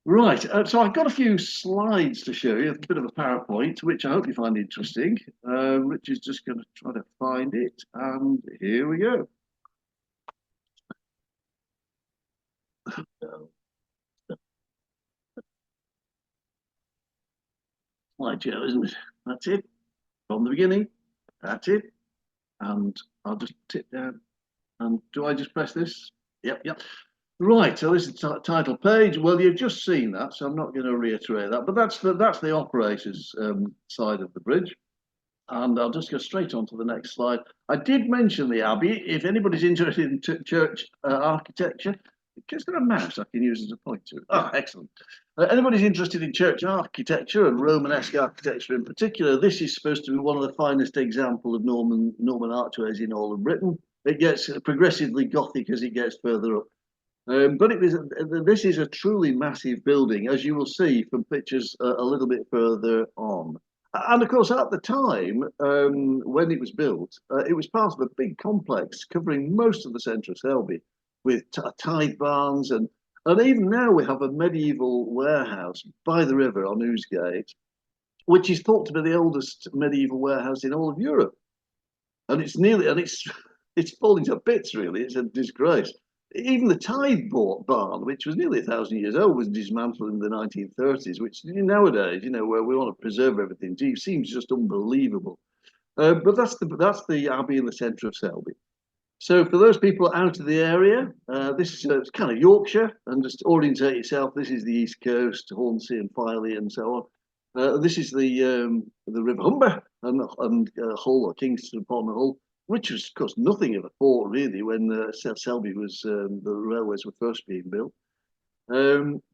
B: Right, so I've got a few slides to show you, a bit of a PowerPoint, which I hope you find interesting. Rich is just going to try to find it, and here we go. Slideshow, isn't it? That's it, from the beginning, that's it. And I'll just tip down, and do I just press this? Yep. Right, so this is the title page. Well, you've just seen that, so I'm not going to reiterate that, but that's the operators side of the bridge. And I'll just go straight on to the next slide. I did mention the Abbey. If anybody's interested in church architecture, is there a mouse I can use as a pointer? Ah, excellent. Anybody's interested in church architecture and Romanesque architecture in particular, this is supposed to be one of the finest examples of Norman archways in all of Britain. It gets progressively Gothic as it gets further up. But this is a truly massive building, as you will see from pictures a little bit further on. And of course, at the time when it was built, it was part of a big complex covering most of the centre of Selby, with tithe barns, and even now we have a medieval warehouse by the river on Ousegate, which is thought to be the oldest medieval warehouse in all of Europe. And it's falling to bits, really. It's a disgrace. Even the tithe barn, which was nearly 1,000 years old, was dismantled in the 1930s, which nowadays, where we want to preserve everything, seems just unbelievable. But that's the Abbey in the centre of Selby. So for those people out of the area, this is kind of Yorkshire, and just orientate yourself. This is the East Coast, Hornsey and Filey and so This is the River Humber and Hull or Kingston upon Hull, which was, of course, nothing of a port really when Selby was the railways were first being built.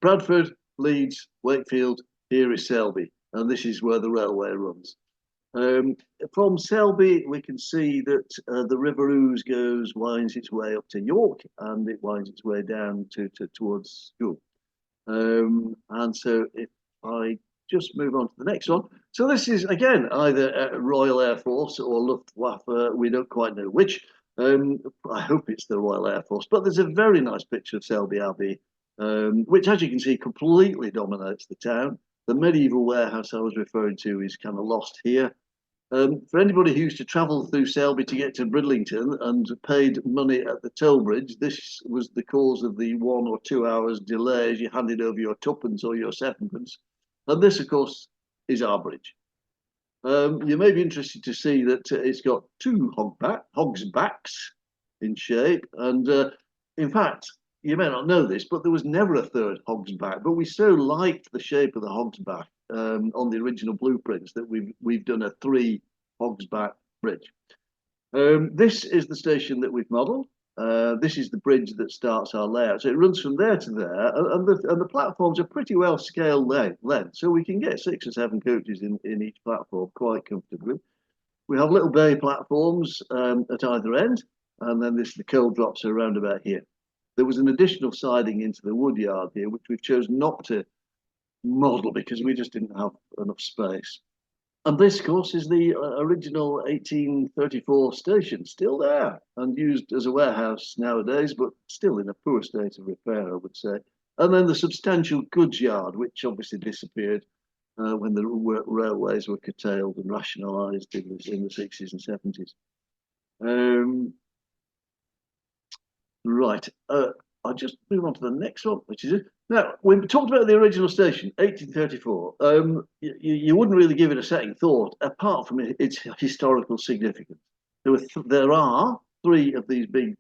B: Bradford, Leeds, Wakefield. Here is Selby, and this is where the railway runs. From Selby, we can see that the River Ouse winds its way up to York, and it winds its way down towards School. And so if I just move on to the next one. So this is, again, either Royal Air Force or Luftwaffe. We don't quite know which. I hope it's the Royal Air Force, but there's a very nice picture of Selby Abbey, which, as you can see, completely dominates the town. The medieval warehouse I was referring to is kind of lost here. For anybody who used to travel through Selby to get to Bridlington and paid money at the toll bridge, this was the cause of the 1 or 2 hours delay as you handed over your tuppence or your sevenpence. And this, of course, is our bridge. You may be interested to see that it's got two hogs' backs in shape. And in fact, you may not know this, but there was never a third hog's back. But we so liked the shape of the hog's back on the original blueprints that we've done a 3 hogs back bridge. This is the station that we've modelled. This is the bridge that starts our layout. So it runs from there to there, and the platforms are pretty well scaled length. So we can get 6 or 7 coaches in each platform quite comfortably. We have little bay platforms at either end, and then the coal drops are around about here. There was an additional siding into the wood yard here, which we've chosen not to model because we just didn't have enough space. And this, of course, is the original 1834 station, still there and used as a warehouse nowadays, but still in a poor state of repair, I would say. And then the substantial goods yard, which obviously disappeared when the railways were curtailed and rationalised in the 60s and 70s. Right, I'll just move on to the next one, which is it. Now, we talked about the original station, 1834. You wouldn't really give it a second thought, apart from its historical significance. There are 3 of these big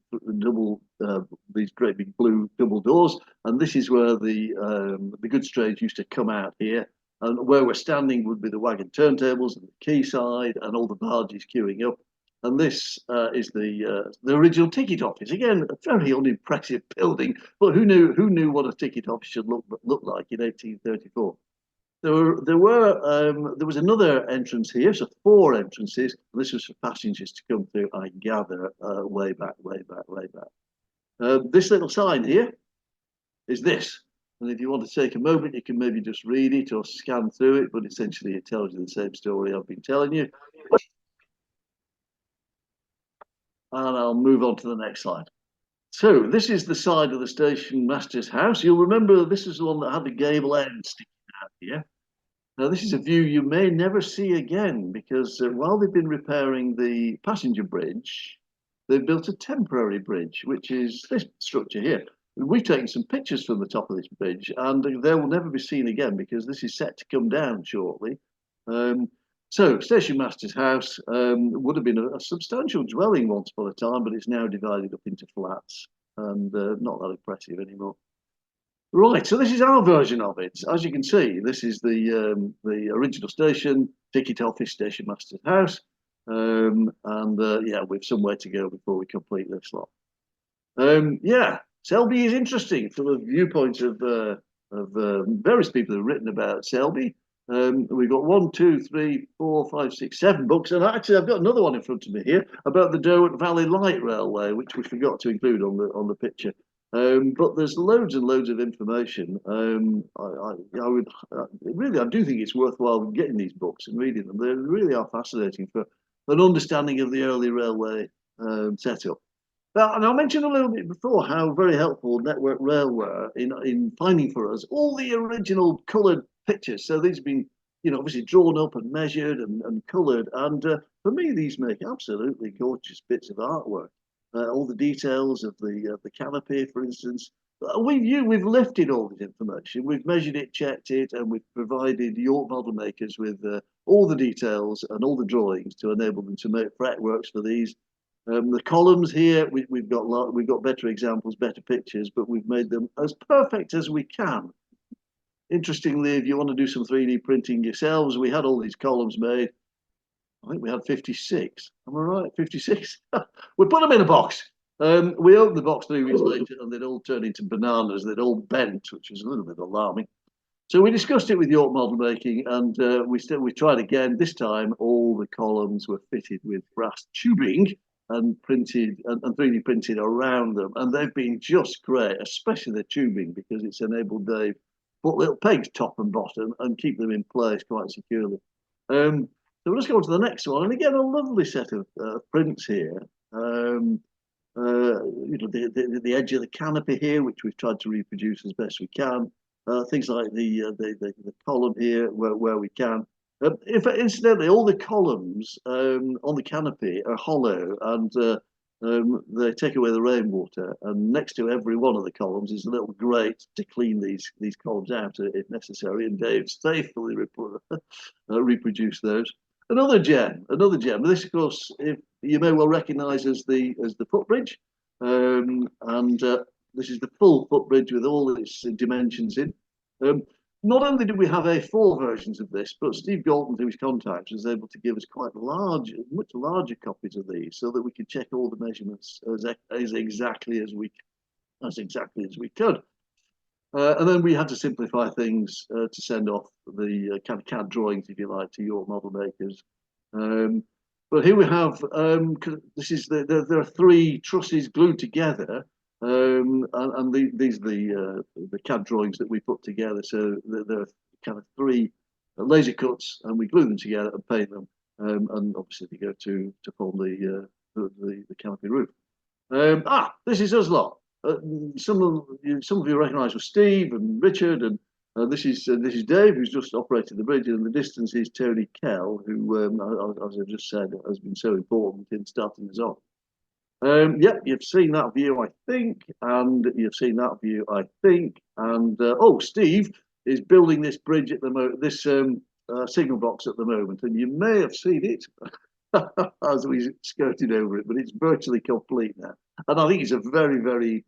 B: these great big blue double doors, and this is where the goods trains used to come out here. And where we're standing would be the wagon turntables and the quayside, and all the barges queuing up. And this is the original ticket office. Again, a very unimpressive building, but who knew what a ticket office should look like in 1834? There was another entrance here, so 4 entrances. And this was for passengers to come through, I gather, way back. This little sign here is this. And if you want to take a moment, you can maybe just read it or scan through it, but essentially it tells you the same story I've been telling you. And I'll move on to the next slide. So this is the side of the station master's house. You'll remember this is the one that had the gable end sticking out here. Now this is a view you may never see again because while they've been repairing the passenger bridge, they've built a temporary bridge, which is this structure here. We've taken some pictures from the top of this bridge and they will never be seen again because this is set to come down shortly. So, Station Master's house would have been a substantial dwelling once upon a time, but it's now divided up into flats and not that impressive anymore. Right, so this is our version of it. As you can see, this is the original station, ticket office, Station Master's house, and yeah, we've some way to go before we complete this lot. Yeah, Selby is interesting from the viewpoint of various people who've written about Selby. We've got 1, 2, 3, 4, 5, 6, 7 books, and actually I've got another one in front of me here about the Derwent Valley Light Railway, which we forgot to include on the picture. But there's loads and loads of information. I do think it's worthwhile getting these books and reading them. They really are fascinating for an understanding of the early railway setup. Now, and I mentioned a little bit before how very helpful Network Rail were in finding for us all the original coloured pictures. So these have been, obviously drawn up and measured and coloured. And for me, these make absolutely gorgeous bits of artwork. All the details of the canopy, for instance. We've lifted all this information. We've measured it, checked it, and we've provided York model makers with all the details and all the drawings to enable them to make fretworks for these. The columns here, we've got better examples, better pictures, but we've made them as perfect as we can interestingly, if you want to do some 3D printing yourselves, we had all these columns made. I think we had 56. Am I right? 56? We put them in a box. We opened the box 3 weeks later and they'd all turned into bananas. They'd all bent, which was a little bit alarming. So we discussed it with York Model Making, and we tried again. This time, all the columns were fitted with brass tubing and printed and 3D printed around them, and they've been just great, especially the tubing, because it's enabled Dave put little pegs top and bottom and keep them in place quite securely. So we'll just go on to the next one, and again, a lovely set of prints here. You know, the edge of the canopy here, which we've tried to reproduce as best we can. Things like the column here where we can. If incidentally, all the columns on the canopy are hollow, and they take away the rainwater. And next to every one of the columns is a little grate to clean these columns out if necessary. And Dave's faithfully reproduced those. Another gem. This, of course, if you may well recognise as the footbridge, and this is the full footbridge with all its dimensions in. Not only did we have A4 versions of this, but Steve Galton, through his contacts, was able to give us quite large, much larger copies of these, so that we could check all the measurements as exactly as we could. And then we had to simplify things to send off the kind of CAD drawings, if you like, to your model makers. But here we have, there are 3 trusses glued together, and these are the CAD drawings that we put together. So there are kind of 3 laser cuts, and we glue them together and paint them, and obviously they go to form the canopy roof. This is us lot. Some of you recognise was Steve and Richard, and this is Dave, who's just operated the bridge, and in the distance is Tony Kell, who, as I just said, has been so important in starting us off. Yep, you've seen that view, I think, and you've seen that view, I think, and Steve is building this bridge at the moment, this signal box at the moment, and you may have seen it as we skirted over it, but it's virtually complete now, and I think it's a very, very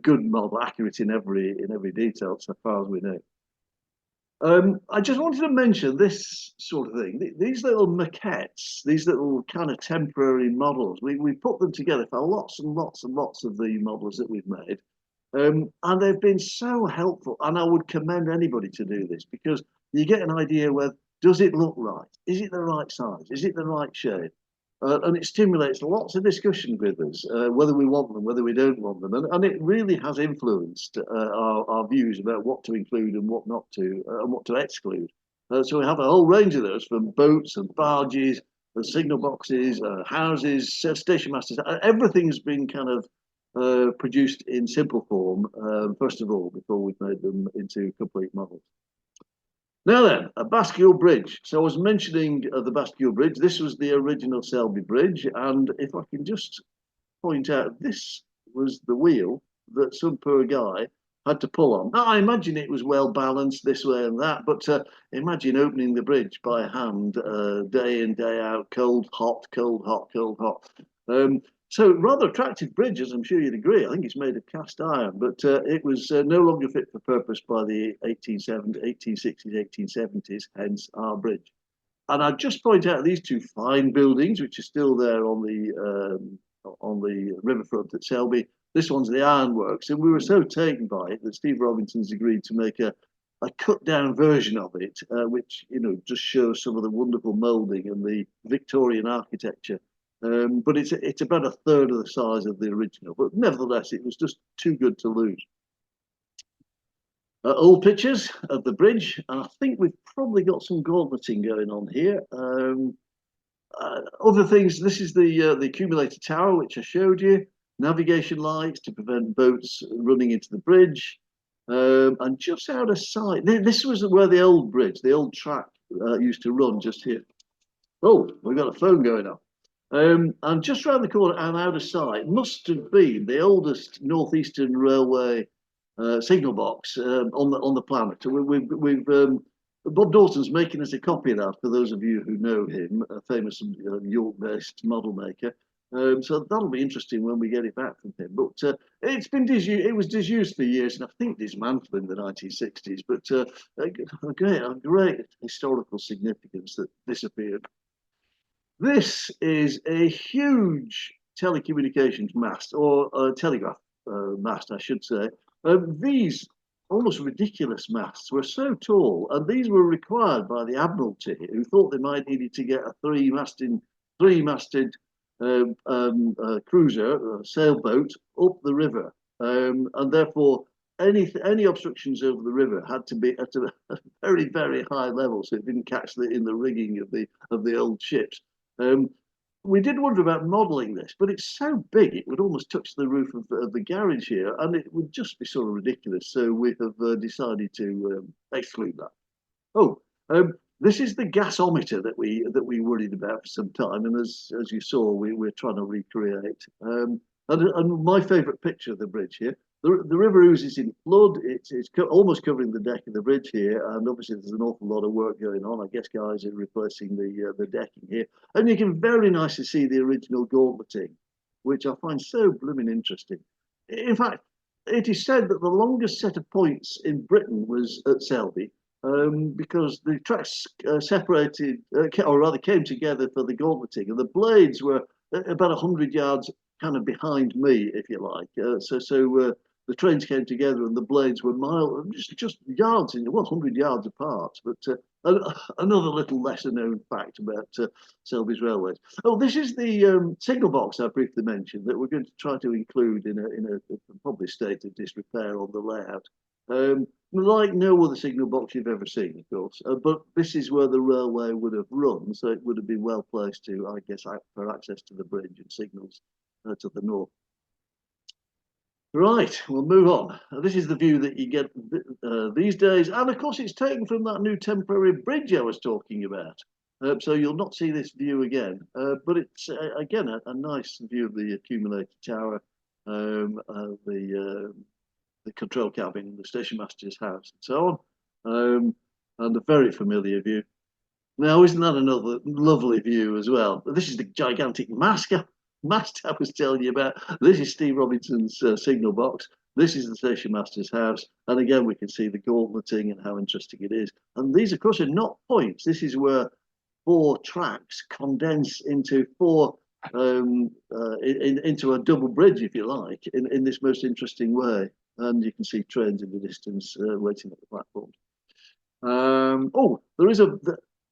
B: good model, accurate in every detail so far as we know. I just wanted to mention this sort of thing. These little maquettes, these little kind of temporary models, we put them together for lots and lots and lots of the models that we've made. And they've been so helpful. And I would commend anybody to do this, because you get an idea where, does it look right? Is it the right size? Is it the right shape? And it stimulates lots of discussion with us, whether we want them, whether we don't want them. And it really has influenced our views about what to include and what not to, and what to exclude. So we have a whole range of those, from boats and barges, and signal boxes, houses, station masters. Everything's been kind of produced in simple form, first of all, before we've made them into complete models. Now then, a bascule bridge. So I was mentioning the bascule bridge. This was the original Selby bridge. And if I can just point out, this was the wheel that some poor guy had to pull on. Now, I imagine it was well balanced this way and that, but imagine opening the bridge by hand, day in, day out, cold, hot, cold, hot, cold, hot. So rather attractive bridge, as I'm sure you'd agree. I think it's made of cast iron, but it was no longer fit for purpose by the 1860s, 1870s, hence our bridge. And I'd just point out these 2 fine buildings, which are still there on the riverfront at Selby. This one's the ironworks, and we were so taken by it that Steve Robinson's agreed to make a cut down version of it, which, you know, just shows some of the wonderful moulding and the Victorian architecture. But it's about 1/3 of the size of the original, but nevertheless, it was just too good to lose. Old pictures of the bridge, and I think we've probably got some gauntleting going on here. Other things, this is the accumulator tower, which I showed you. Navigation lights to prevent boats running into the bridge. And just out of sight, this was where the old bridge, the old track used to run, just here. Oh, we've got a phone going on. And just round the corner and out of sight must have been the oldest northeastern railway signal box on the planet. Bob Dawson's making us a copy of that for those of you who know him, a famous York-based model maker. So that'll be interesting when we get it back from him. But it's been disused. It was disused for years, and I think dismantled in the 1960s. But a great historical significance that disappeared. This is a huge telecommunications mast, or telegraph mast, I should say. These almost ridiculous masts were so tall, and these were required by the Admiralty, who thought they might need to get a three-masted cruiser, sailboat, up the river, and therefore any obstructions over the river had to be at a very, very high level, so it didn't catch in the rigging of the old ships. We did wonder about modelling this, but it's so big it would almost touch the roof of the garage here, and it would just be sort of ridiculous. So we have decided to exclude that. Oh, this is the gasometer that we worried about for some time, and as you saw, we're trying to recreate. And my favourite picture of the bridge here. The river oozes in flood. It's almost covering the deck of the bridge here, and obviously there's an awful lot of work going on. I guess guys are replacing the decking here, and you can very nicely see the original gauntleting, which I find so blooming interesting. In fact, it is said that the longest set of points in Britain was at Selby, because the tracks separated, or rather came together for the gauntleting, and the blades were about 100 yards kind of behind me, if you like. The trains came together and the blades were just yards, 100 yards apart. But another little lesser known fact about Selby's railways. Oh, this is the signal box I briefly mentioned that we're going to try to include in a probably state of disrepair on the layout. Like no other signal box you've ever seen, of course, but this is where the railway would have run, so it would have been well placed to, I guess, for access to the bridge and signals to the north. Right, we'll move on. This is the view that you get these days, and of course it's taken from that new temporary bridge I was talking about. So you'll not see this view again, but it's again a nice view of the accumulator tower, the control cabin, the station master's house, and so on, and a very familiar view. Now, isn't that another lovely view as well? This is the gigantic mast I was telling you about. This is Steve Robinson's signal box. This is the station master's house. And again, we can see the gauntleting and how interesting it is. And these, of course, are not points. This is where 4 tracks condense into into a double bridge, if you like, in this most interesting way. And you can see trains in the distance waiting at the platforms. There is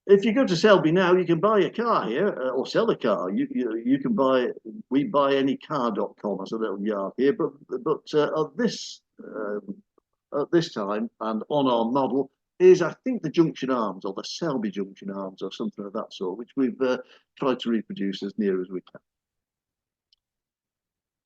B: if you go to Selby now, you can buy a car here or sell a car. You can buy. We buy any car.com as a little yard here, but at this time and on our model is, I think, the Junction Arms or the Selby Junction Arms or something of that sort, which we've tried to reproduce as near as we can.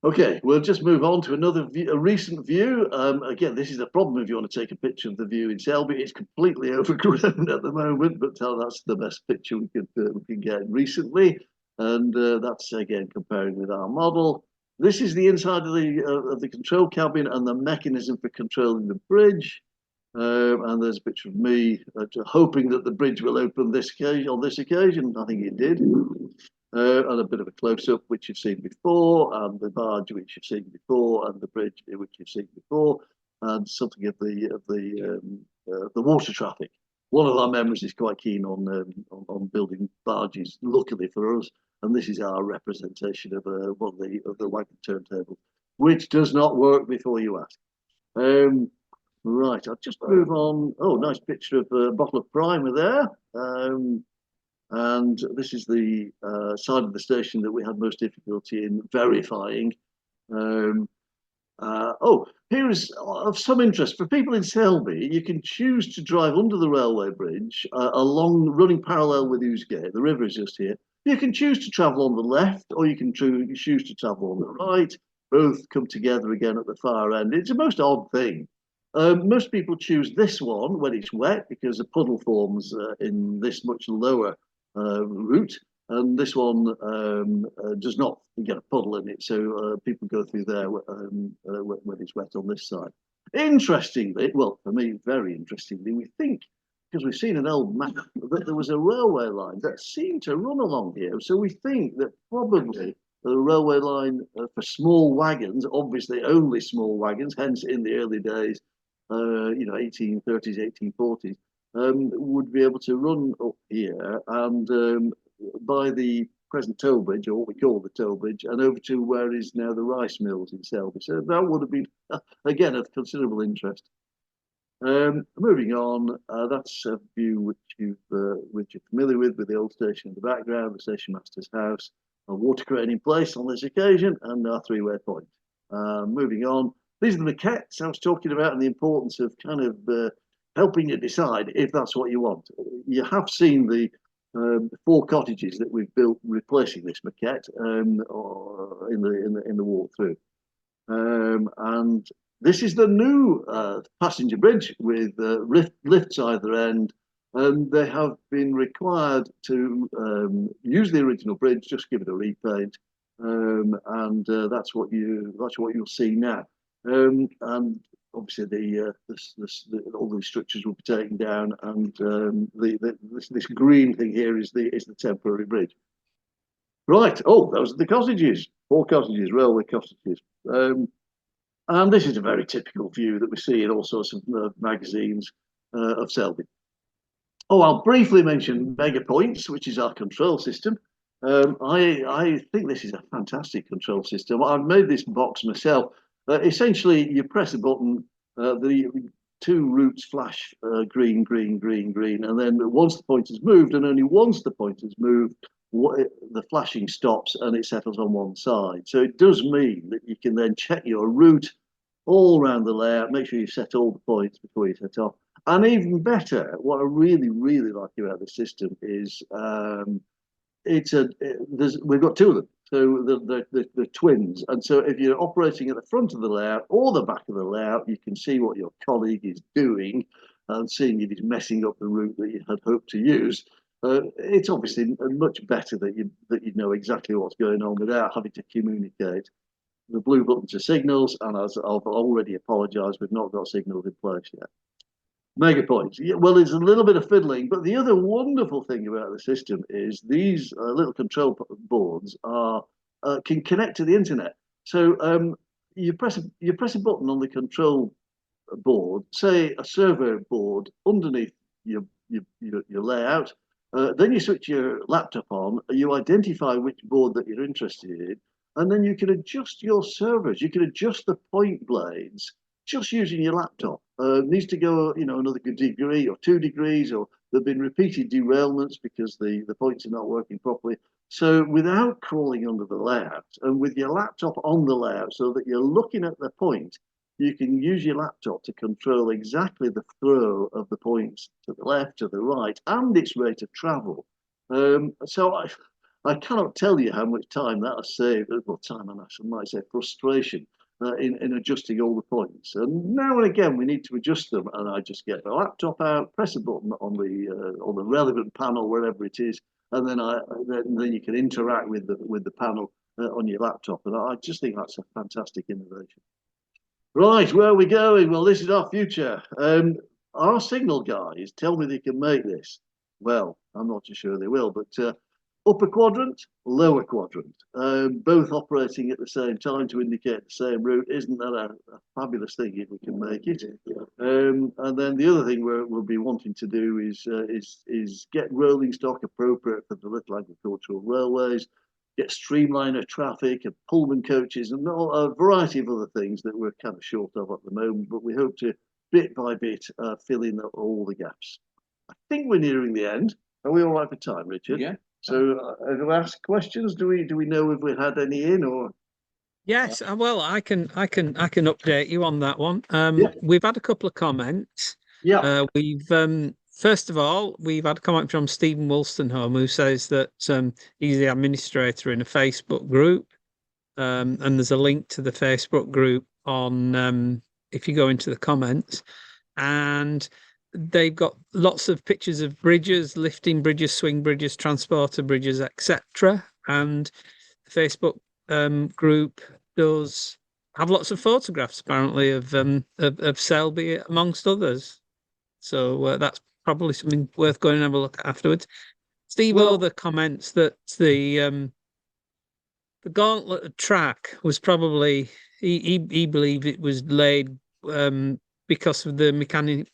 B: Okay, we'll just move on to another view, a recent view. Again, this is the problem if you want to take a picture of the view in Selby. It's completely overgrown at the moment, but that's the best picture we can get recently. And that's, again, comparing with our model. This is the inside of the control cabin and the mechanism for controlling the bridge. And there's a picture of me hoping that the bridge will open on this occasion. I think it did. And a bit of a close-up, which you've seen before, and the barge, which you've seen before, and the bridge, which you've seen before, and something of the water traffic. One of our members is quite keen on building barges, luckily for us, and this is our representation of one of the wagon turntables, which does not work before you ask. Right, I'll just move on. Oh, nice picture of a bottle of primer there. And this is the side of the station that we had most difficulty in verifying. Here is of some interest for people in Selby. You can choose to drive under the railway bridge running parallel with Ousegate. The river is just here. You can choose to travel on the left, or you can choose to travel on the right. Both come together again at the far end. It's a most odd thing. Most people choose this one when it's wet because a puddle forms in this much lower route, and this one does not get a puddle in it, so people go through there when it's wet on this side. Interestingly, well, for me, very interestingly, we think, because we've seen an old map, that there was a railway line that seemed to run along here, so we think that probably the railway line for small wagons, obviously only small wagons, hence in the early days, 1830s, 1840s, would be able to run up here and by the present toll bridge, or what we call the toll bridge, and over to where is now the rice mills in Selby. So that would have been, again, of considerable interest. Moving on, that's a view which you're familiar with the old station in the background, the station master's house, a water crane in place on this occasion, and our three-way point. Moving on, these are the maquettes I was talking about and the importance of kind of helping you decide if that's what you want. You have seen the 4 cottages that we've built replacing this maquette in the walkthrough, and this is the new passenger bridge with lifts either end, and they have been required to use the original bridge, just give it a repaint, and that's what you'll see now. And obviously, all the structures will be taken down, and this green thing here is the temporary bridge. Right. Oh, those are the cottages. 4 cottages, railway cottages. And this is a very typical view that we see in all sorts of magazines of Selby. Oh, I'll briefly mention Mega Points, which is our control system. I think this is a fantastic control system. I've made this box myself. Essentially, you press a button, the 2 routes flash green, green, green, green, and then once the pointer's moved, and only once the pointer's moved, the flashing stops and it settles on one side. So it does mean that you can then check your route all around the layout, make sure you set all the points before you set off. And even better, what I really, really like about this system is we've got 2 of them. So the twins. And so if you're operating at the front of the layout or the back of the layout, you can see what your colleague is doing and seeing if he's messing up the route that you had hoped to use. It's obviously much better that you know exactly what's going on without having to communicate. The blue buttons are signals, and as I've already apologised, we've not got signals in place yet. Mega points. Yeah, well, there's a little bit of fiddling, but the other wonderful thing about the system is these little control boards can connect to the internet. So you press a button on the control board, say a servo board underneath your layout. Then you switch your laptop on, you identify which board that you're interested in, and then you can adjust your servers. You can adjust the point blades just using your laptop. Needs to go, another degree or 2 degrees, or there've been repeated derailments because the points are not working properly. So without crawling under the layout and with your laptop on the layout so that you're looking at the point, you can use your laptop to control exactly the throw of the points to the left, to the right, and its rate of travel. So I cannot tell you how much time that has saved, well, time and I might say frustration in adjusting all the points. And now and again, we need to adjust them, and I just get the laptop out, press a button on the relevant panel, wherever it is, and then then you can interact with the panel on your laptop. And I just think that's a fantastic innovation. Right, where are we going? Well, this is our future. Our signal guys tell me they can make this. Well, I'm not too sure they will, but upper quadrant, lower quadrant, both operating at the same time to indicate the same route. Isn't that a fabulous thing if we can make it? And then the other thing we'll be wanting to do is get rolling stock appropriate for the little agricultural railways, get streamliner traffic and Pullman coaches and a variety of other things that we're kind of short of at the moment, but we hope to bit by bit fill in all the gaps. I think we're nearing the end. Are we all right for time, Richard?
A: Yeah.
B: So to ask questions, do we know if we had any in or?
C: Yes, well, I can update you on that one.
B: Yeah.
C: We've had a couple of comments.
B: Yeah.
C: We've first of all, we've had a comment from Stephen Wolstenholme who says that he's the administrator in a Facebook group, and there's a link to the Facebook group on if you go into the comments, and they've got lots of pictures of bridges, lifting bridges, swing bridges, transporter bridges, etc. And the Facebook group does have lots of photographs apparently of Selby amongst others. So that's probably something worth going and have a look at afterwards. Steve Other comments that the the gauntlet track was probably he believed it was laid because of the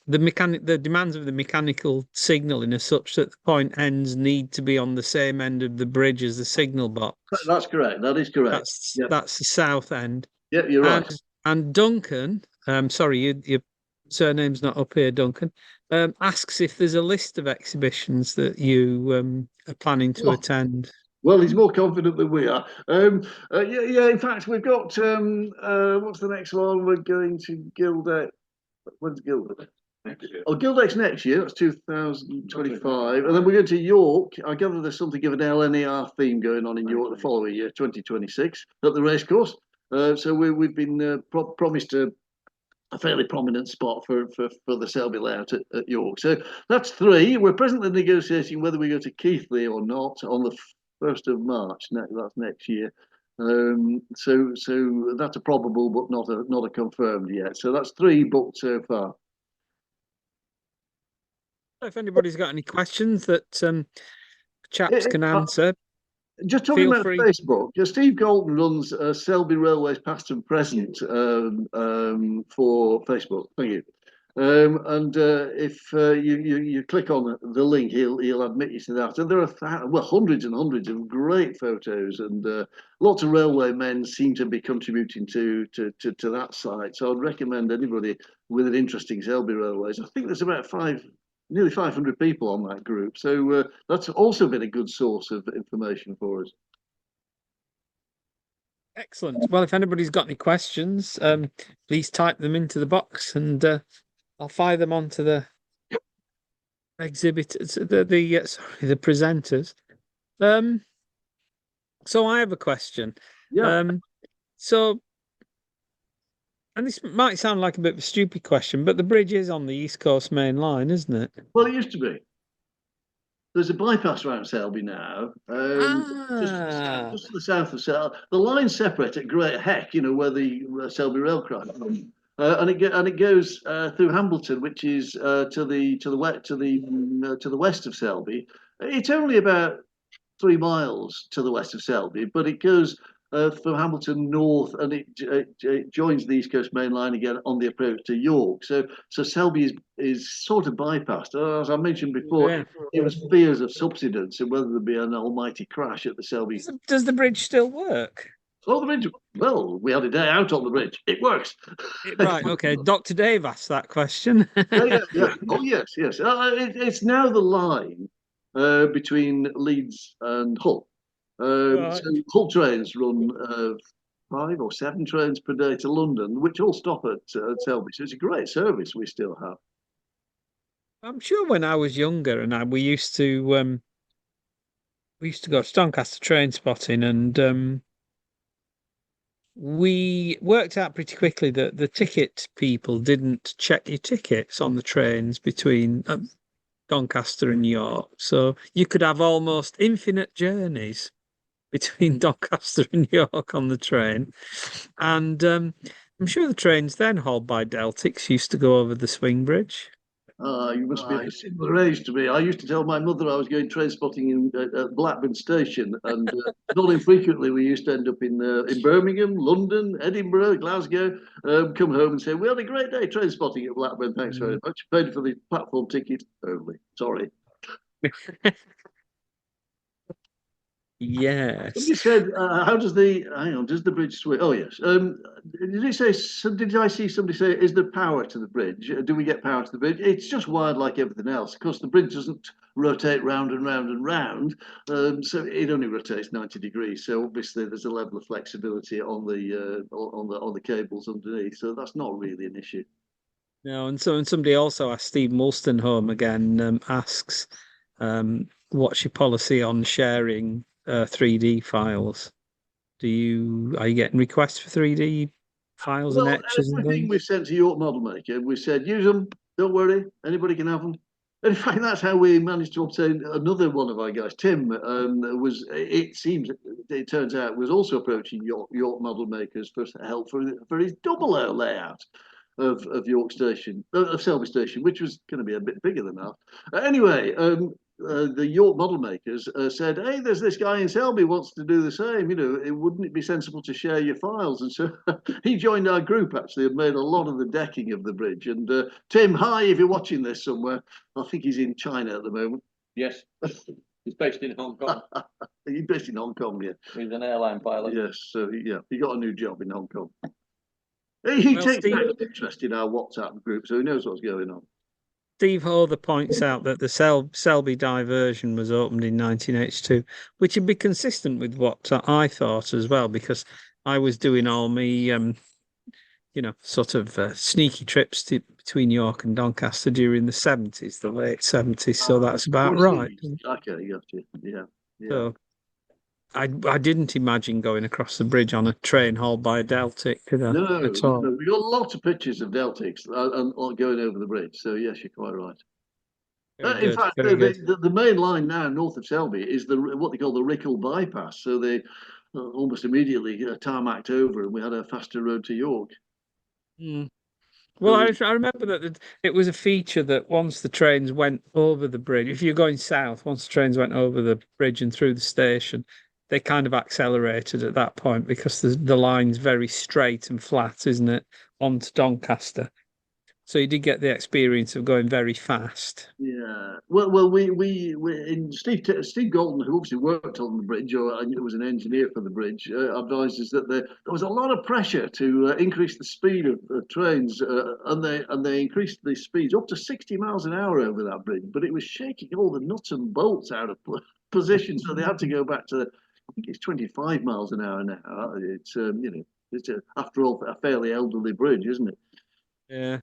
C: demands of the mechanical signalling as such that the point ends need to be on the same end of the bridge as the signal box.
B: That's correct. That is correct.
C: That's the south end.
B: Yeah, you're right.
C: And Duncan, sorry, your surname's not up here, Duncan. Asks if there's a list of exhibitions that you are planning to attend.
B: Well, he's more confident than we are. Yeah. In fact, we've got what's the next one? We're going to Gildex. When's Gildex? Oh, Gildex next year. That's 2025, and then we're going to York. I gather there's something of an LNER theme going on in York the following year, 2026, at the racecourse. So we've been promised a fairly prominent spot for the Selby layout at York. So that's 3. We're presently negotiating whether we go to Keighley or not on the 1st of March. That's next year. So that's a probable, but not a confirmed yet. So that's 3 booked so far.
C: If anybody's got any questions that chaps can answer,
B: just talking
C: feel
B: about
C: free.
B: Facebook, Steve Galton runs Selby Railways Past and Present for Facebook. Thank you. And if you click on the link, he'll admit you to that. And there are hundreds and hundreds of great photos, and lots of railway men seem to be contributing to that site. So I'd recommend anybody with an interest in Selby Railways. I think there's about nearly 500 people on that group. So that's also been a good source of information for us.
C: Excellent. Well, if anybody's got any questions, please type them into the box, and I'll fire them onto the exhibitors, the presenters. So I have a question.
B: Yeah.
C: So, and this might sound like a bit of a stupid question, but the bridge is on the East Coast Main Line, isn't it?
B: Well, it used to be. There's a bypass around Selby now, just to the south of Selby. The lines separate at Great Heck, where the Selby Railcraft runs, and it goes through Hambleton, which is to the west of Selby. It's only about 3 miles to the west of Selby, but it goes from Hamilton north, and it joins the East Coast Main Line again on the approach to York. So Selby is sort of bypassed. As I mentioned before, it was fears of subsidence and whether there'd be an almighty crash at the Selby.
C: Does the bridge still work?
B: Oh, the bridge. Well, we had a day out on the bridge. It works.
C: Right. Okay. Dr. Dave asked that question.
B: Yeah. Oh, yes. It's now the line between Leeds and Hull.
C: Right.
B: So Hull trains run 5 or 7 trains per day to London, which all stop at Selby. So it's a great service we still have.
C: I'm sure when I was younger, and we used to go to Doncaster train spotting, and we worked out pretty quickly that the ticket people didn't check your tickets on the trains between Doncaster and York, so you could have almost infinite journeys between Doncaster and York on the train. And I'm sure the trains then hauled by Deltics used to go over the swing bridge.
B: You must be a similar age to me. I used to tell my mother I was going train spotting at Blackburn Station, and not infrequently we used to end up in Birmingham, London, Edinburgh, Glasgow. Come home and say we had a great day train spotting at Blackburn. Thanks very much. Paid for the platform ticket only. Sorry.
C: Yes.
B: You said, how does the bridge swing? Oh, yes. Did I see somebody say, is there power to the bridge? Do we get power to the bridge? It's just wired like everything else. Of course, the bridge doesn't rotate round and round and round. So it only rotates 90 degrees. So obviously there's a level of flexibility on the cables underneath. So that's not really an issue.
C: No, and somebody also asked, Steve Mulstenholme again, asks, what's your policy on sharing 3D files? Are you getting requests for 3D files and etches?
B: Everything we've sent to York Model Maker, we said use them. Don't worry, anybody can have them. In fact, that's how we managed to obtain another one of our guys, Tim. It turns out, was also approaching York Model Makers for help for his double O layout of York Station, of Selby Station, which was going to be a bit bigger than that. Anyway, the York model makers said, "Hey, there's this guy in Selby wants to do the same. Wouldn't it be sensible to share your files?" And so he joined our group actually and made a lot of the decking of the bridge. And Tim, hi, if you're watching this somewhere, I think he's in China at the moment.
A: Yes. He's based in Hong Kong.
B: He's based in Hong Kong, yeah.
A: He's an airline pilot.
B: Yes, so he got a new job in Hong Kong. He
C: Well,
B: takes
C: Steve-
B: great interest in our WhatsApp group, so he knows what's going on.
C: Steve Holder points out that the Selby diversion was opened in 1982, which would be consistent with what I thought as well, because I was doing all my, sort of sneaky trips between York and Doncaster during the 70s, the late 70s. So that's about right.
B: Okay, gotcha. Yeah.
C: So I didn't imagine going across the bridge on a train hauled by a Deltic at all.
B: No, we got lots of pictures of Deltics and going over the bridge. So yes, you're quite right. In fact, the main line now north of Selby is what they call the Rickle bypass. So they almost immediately tarmacked over, and we had a faster road to York.
C: Well, I remember that it was a feature that once the trains went over the bridge, if you're going south, once the trains went over the bridge and through the station, they kind of accelerated at that point because the line's very straight and flat, isn't it, onto Doncaster. So you did get the experience of going very fast.
B: Yeah. Well, we in Steve Galton, who obviously worked on the bridge, or was an engineer for the bridge, advised us that there was a lot of pressure to increase the speed of trains, and they increased the speeds up to 60 miles an hour over that bridge, but it was shaking all the nuts and bolts out of position, so they had to go back to, I think it's 25 miles an hour now. It's after all a fairly elderly bridge, isn't it?
C: Yeah.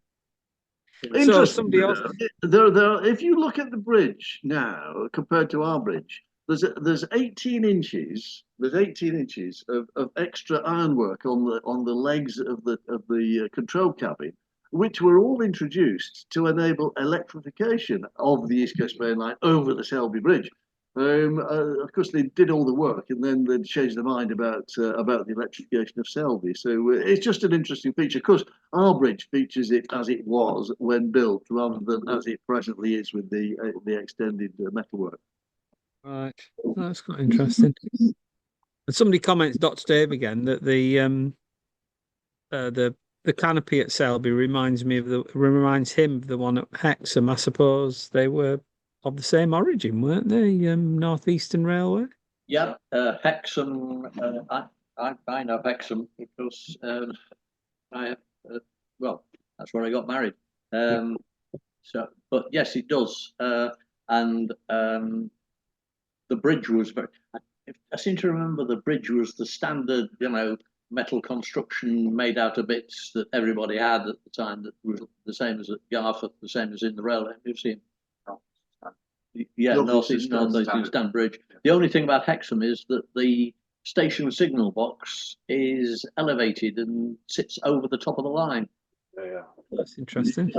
B: Interesting.
C: So somebody else.
B: If you look at the bridge now compared to our bridge, there's 18 inches. There's 18 inches of extra ironwork on the legs of the control cabin, which were all introduced to enable electrification of the East Coast Main Line over the Selby Bridge. Of course, they did all the work, and then they changed their mind about the electrification of Selby. So it's just an interesting feature. Of course, our bridge features it as it was when built, rather than as it presently is with the extended metalwork.
C: Right, that's quite interesting. And somebody comments, Dr. Dave again, that the canopy at Selby reminds him of the one at Hexham. I suppose they were of the same origin, weren't they? Northeastern Railway.
A: Yeah, Hexham. I know Hexham because that's where I got married. But yes, it does. And the bridge was I seem to remember the bridge was the standard, metal construction made out of bits that everybody had at the time. That was the same as at Garforth, the same as in the Railway Museum. Yeah, Northeastern Stand Bridge. The only thing about Hexham is that the station signal box is elevated and sits over the top of the line.
C: Yeah, that's interesting.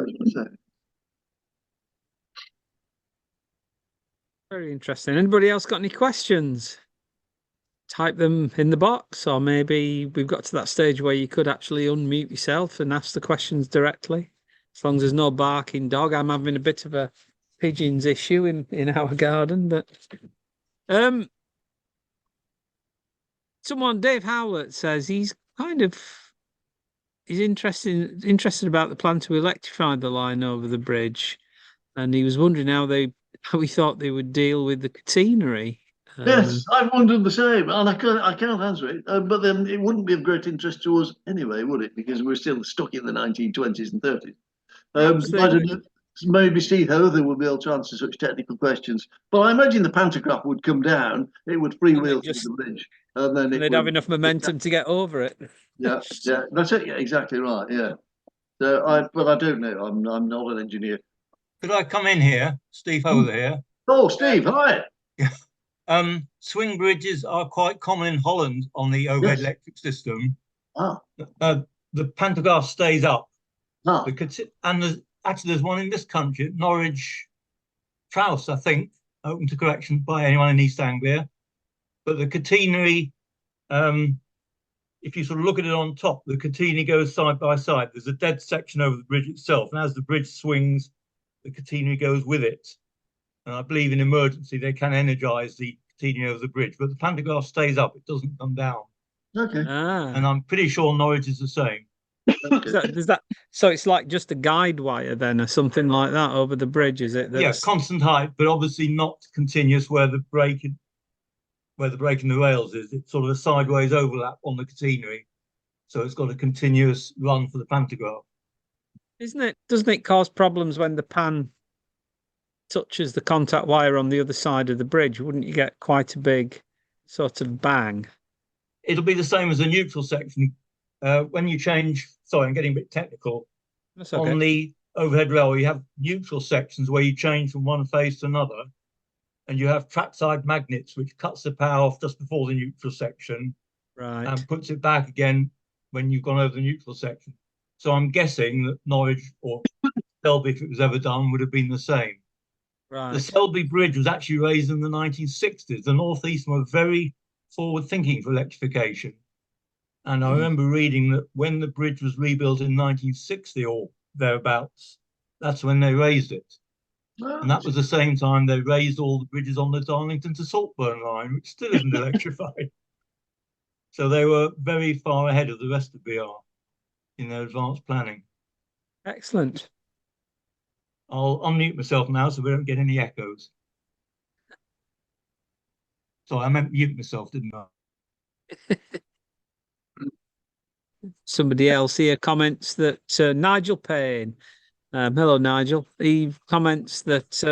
C: Very interesting. Anybody else got any questions? Type them in the box, or maybe we've got to that stage where you could actually unmute yourself and ask the questions directly. As long as there's no barking dog. I'm having a bit of a pigeons issue in our garden, but someone, Dave Howlett, says he's interested about the plan to electrify the line over the bridge, and he was wondering how he thought they would deal with the catenary.
B: Yes, I've wondered the same, and I can't answer it. But then it wouldn't be of great interest to us anyway, would it? Because we're still stuck in the 1920s and 30s. Maybe Steve Hother would be able to answer such technical questions. But I imagine the pantograph would come down, it would freewheel through the bridge, and then they'd
C: have enough momentum to get over it.
B: Yeah, that's it. Yeah, exactly right. Yeah. So I don't know. I'm not an engineer.
E: Could I come in here? Steve Hother here.
B: Oh, Steve, hi.
E: Swing bridges are quite common in Holland on the overhead electric system. The pantograph stays up. And there's one in this country, Norwich Trouse, I think, open to correction by anyone in East Anglia. But the catenary, if you sort of look at it on top, the catenary goes side by side. There's a dead section over the bridge itself, and as the bridge swings, the catenary goes with it. And I believe in emergency, they can energize the catenary over the bridge, but the pantograph stays up. It doesn't come down.
B: Okay.
E: And I'm pretty sure Norwich is the same.
C: Does that, so it's like just a guide wire then, or something like that over the bridge, is it?
E: Yeah, constant height, but obviously not continuous where the break in the rails is. It's sort of a sideways overlap on the catenary. So it's got a continuous run for the pantograph.
C: Doesn't it cause problems when the pan touches the contact wire on the other side of the bridge? Wouldn't you get quite a big sort of bang?
E: It'll be the same as a neutral section. When you change, sorry, I'm getting a bit technical.
C: That's okay.
E: On the overhead rail, you have neutral sections where you change from one phase to another, and you have trackside magnets, which cuts the power off just before the neutral section,
C: right,
E: and puts it back again when you've gone over the neutral section. So I'm guessing that Norwich or Selby, if it was ever done, would have been the same.
C: right.
E: The Selby Bridge was actually raised in the 1960s. The North East were very forward thinking for electrification. And I remember reading that when the bridge was rebuilt in 1960 or thereabouts, that's when they raised it. And that was the same time they raised all the bridges on the Darlington to Saltburn line, which still isn't electrified. So they were very far ahead of the rest of BR in their advanced planning.
C: Excellent.
E: I'll unmute myself now so we don't get any echoes. So I meant mute myself, didn't I?
C: Somebody else here comments that Nigel Payne, hello Nigel, he comments that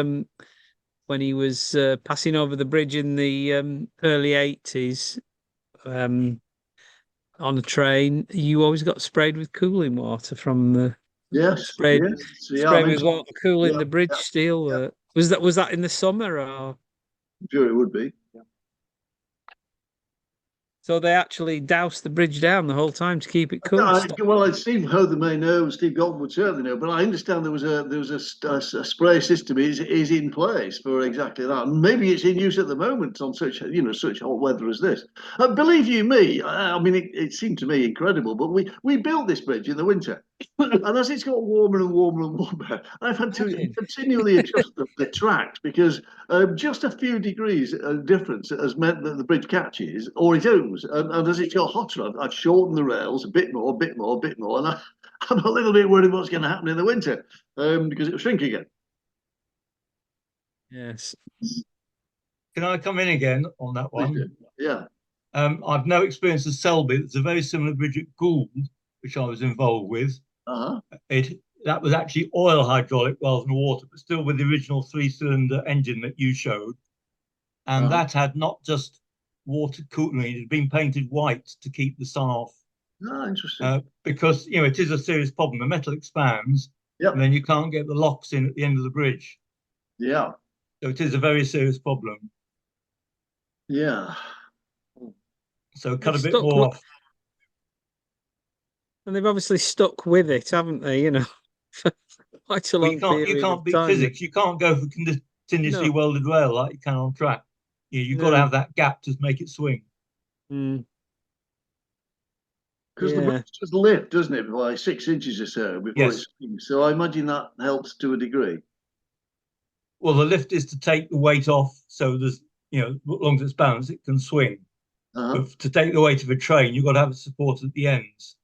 C: when he was passing over the bridge in the early 80s on a train, you always got sprayed with cooling water from the sprayed with water cooling the bridge steel. Was that in the summer, or?
B: I'm sure it would be.
C: So they actually doused the bridge down the whole time to keep it cool.
B: Well, Steve Hother may know, Steve Golden would certainly know, but I understand there was a spray system is in place for exactly that. And maybe it's in use at the moment on such hot weather as this. Believe you me, I mean it seemed to me incredible, but we built this bridge in the winter, and as it's got warmer and warmer and warmer, I've had to continually adjust the tracks because just a few degrees difference has meant that the bridge catches or it owns, and as it's got hotter, I've shortened the rails a bit more, and I'm a little bit worried what's going to happen in the winter because it'll shrink again.
C: Yes.
E: Can I come in again on that one?
B: Yeah.
E: I've no experience of Selby. It's a very similar bridge at Gould, which I was involved with. That was actually oil hydraulic rather than water, but still with the original 3-cylinder engine that you showed. And that had not just water cooling, it had been painted white to keep the sun off.
B: Interesting.
E: Because, it is a serious problem. The metal expands, and then you can't get the locks in at the end of the bridge.
B: Yeah.
E: So it is a very serious problem.
B: Yeah.
E: So cut a bit more off.
C: And they've obviously stuck with it, haven't they? For quite a long period.
E: You can't beat physics. You can't go for continuously welded rail like you can on track. You've got to have that gap to make it swing.
B: Because the bridge just lift, doesn't it, by 6 inches or so before it swings. So I imagine that helps to a degree.
E: Well, the lift is to take the weight off, so there's, as long as it's balanced, it can swing. But to take the weight of a train, you've got to have a support at the ends.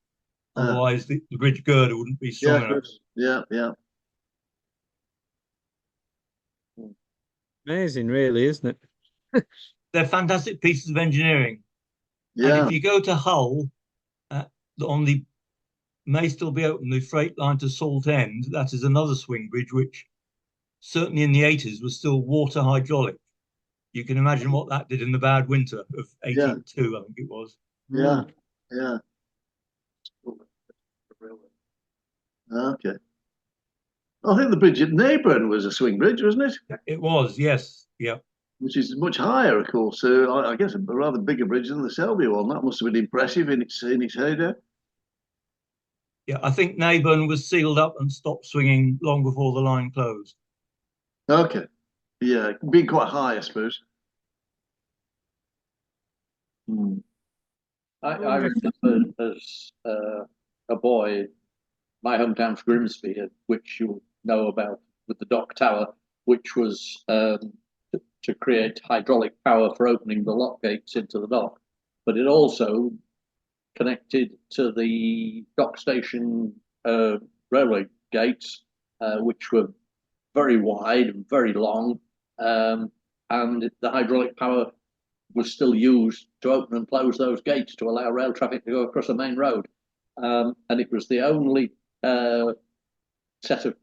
E: Otherwise, the bridge girder wouldn't be strong enough.
B: Yeah.
C: Amazing, really, isn't it?
E: They're fantastic pieces of engineering.
B: Yeah.
E: And if you go to Hull, may still be open, the freight line to Salt End, that is another swing bridge, which certainly in the 80s was still water hydraulic. You can imagine what that did in the bad winter of 82, I think it was.
B: Yeah. Okay. I think the bridge at Neyburn was a swing bridge, wasn't it?
E: It was, yes. Yeah.
B: Which is much higher, of course. So I guess a rather bigger bridge than the Selby one. That must have been impressive in its heyday.
E: Yeah, I think Neyburn was sealed up and stopped swinging long before the line closed.
B: Okay. Yeah, being quite high, I suppose.
A: I remember as a boy, my hometown of Grimsby, which you know about with the Dock Tower, which was to create hydraulic power for opening the lock gates into the dock, but it also connected to the dock station railway gates, which were very wide and very long, and the hydraulic power was still used to open and close those gates to allow rail traffic to go across the main road. And it was the only set of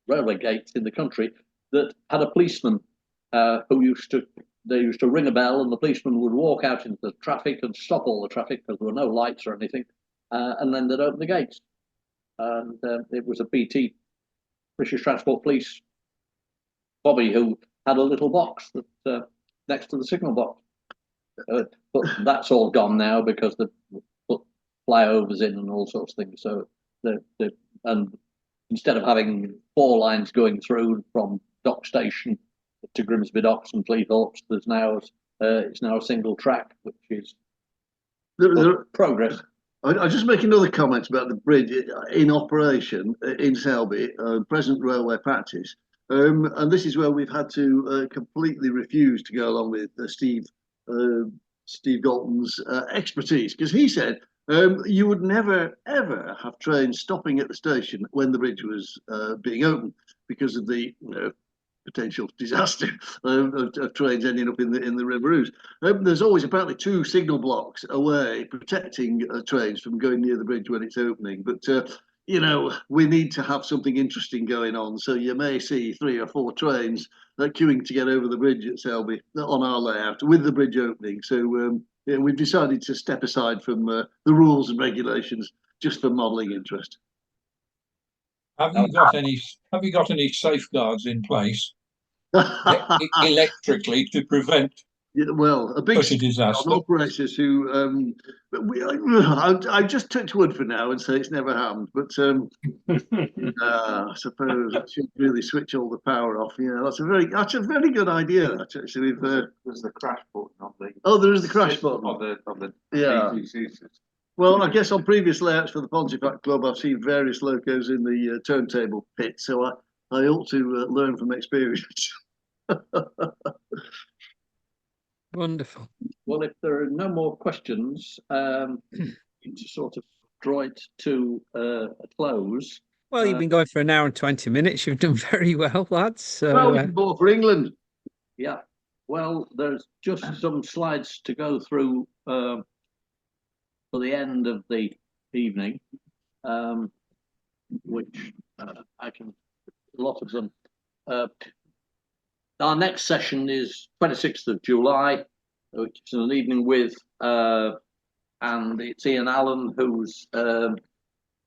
A: railway gates in the country that had a policeman who used to ring a bell, and the policeman would walk out into the traffic and stop all the traffic because there were no lights or anything, and then they'd open the gates. And it was a BT, British Transport Police, Bobby, who had a little box that next to the signal box. But that's all gone now because they've put flyovers in and all sorts of things. So and instead of having 4 lines going through from dock station to Grimsby Docks and Cleethorpes, it's now a single track, which is progress.
B: I'll just make another comment about the bridge in operation in Selby, present railway practice. And this is where we've had to completely refuse to go along with Steve Dalton's expertise, because he said you would never ever have trains stopping at the station when the bridge was being opened because of the potential disaster of trains ending up in the River Ouse. There's always apparently 2 signal blocks away protecting trains from going near the bridge when it's opening. But we need to have something interesting going on. So you may see 3 or 4 trains queuing to get over the bridge at Selby on our layout with the bridge opening. So we've decided to step aside from the rules and regulations just for modelling interest.
F: Have you got any safeguards in place electrically to prevent
B: a big disaster on operators who I just touch wood for now and say it's never happened, but I suppose I should really switch all the power off. Yeah, that's a very good idea. Actually,
G: there's the crash button on the.
B: Oh, there is the crash button
G: on the
B: yeah. Well, I guess on previous layouts for the Pontefract Club, I've seen various locos in the turntable pit, so I ought to learn from experience.
C: Wonderful.
A: Well, if there are no more questions, to sort of draw it to a close.
C: Well, you've been going for an hour and 20 minutes. You've done very well, lads. So,
B: well, we can vote for England.
A: Yeah. Well, there's just some slides to go through for the end of the evening, which I can, a lot of them. Our next session is 26th of July, which is an evening with, and it's Ian Allen, who's going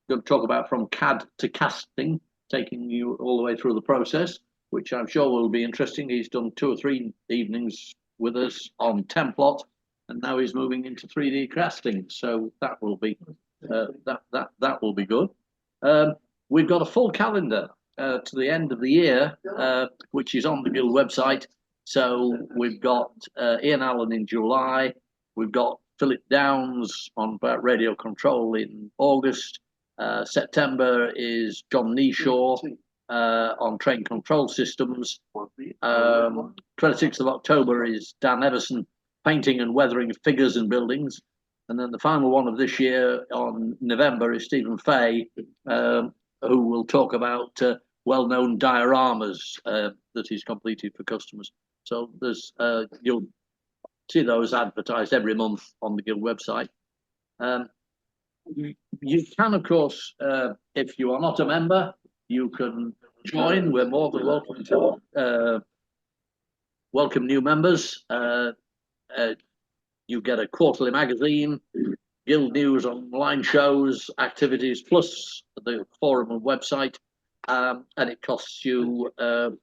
A: to talk about from CAD to casting, taking you all the way through the process, which I'm sure will be interesting. He's done 2 or 3 evenings with us on Templot, and now he's moving into 3D casting. So that will be that will be good. We've got a full calendar to the end of the year, which is on the Guild website. So we've got Ian Allen in July. We've got Philip Downs on about radio control in August. September is John Neeshaw on train control systems. 26th of October is Dan Everson, painting and weathering figures and buildings. And then the final one of this year on November is Stephen Fay, who will talk about well-known dioramas that he's completed for customers. So there's you'll see those advertised every month on the Guild website. You can, of course, if you are not a member, you can join. We're more than welcome to welcome new members. You get a quarterly magazine, Guild news, online shows, activities, plus the forum and website, and it costs you £30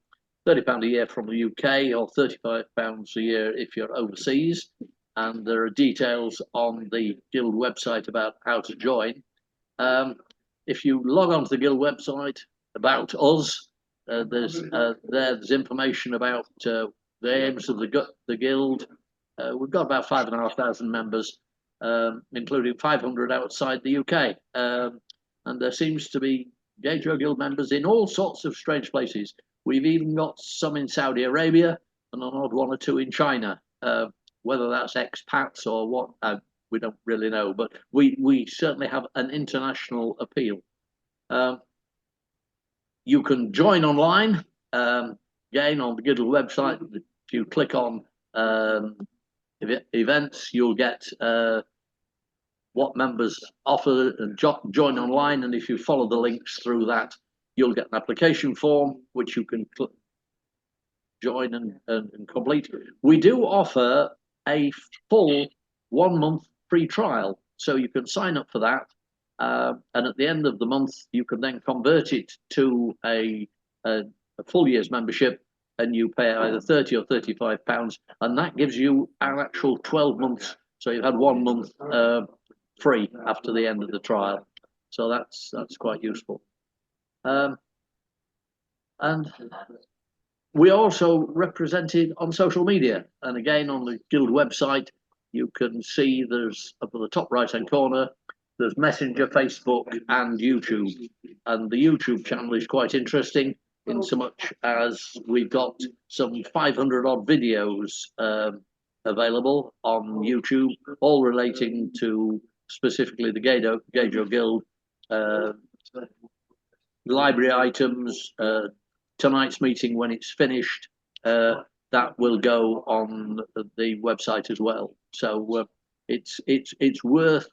A: a year from the UK or £35 a year if you're overseas. And there are details on the Guild website about how to join. If you log on to the Guild website about us, there's information about the aims of the Guild. We've got about 5,500 members, including 500 outside the UK. And there seems to be Gay Joe Guild members in all sorts of strange places. We've even got some in Saudi Arabia and an odd one or two in China. Whether that's expats or what, we don't really know, but we certainly have an international appeal. You can join online, again, on the Giddle website. If you click on events, you'll get what members offer and join online. And if you follow the links through that, you'll get an application form, which you can join and complete. We do offer a full 1 month free trial, so you can sign up for that. And at the end of the month, you can then convert it to a full year's membership, and you pay either £30 or £35, and that gives you an actual 12 months. So you've had 1 month free after the end of the trial. So that's quite useful. And we also represented on social media, and again on the Guild website, you can see there's up at the top right hand corner, there's Messenger, Facebook, and YouTube. And the YouTube channel is quite interesting in so much as we've got some 500 odd videos available on YouTube, all relating to specifically the Gaujo Guild, library items, tonight's meeting when it's finished, that will go on the website as well. So it's worth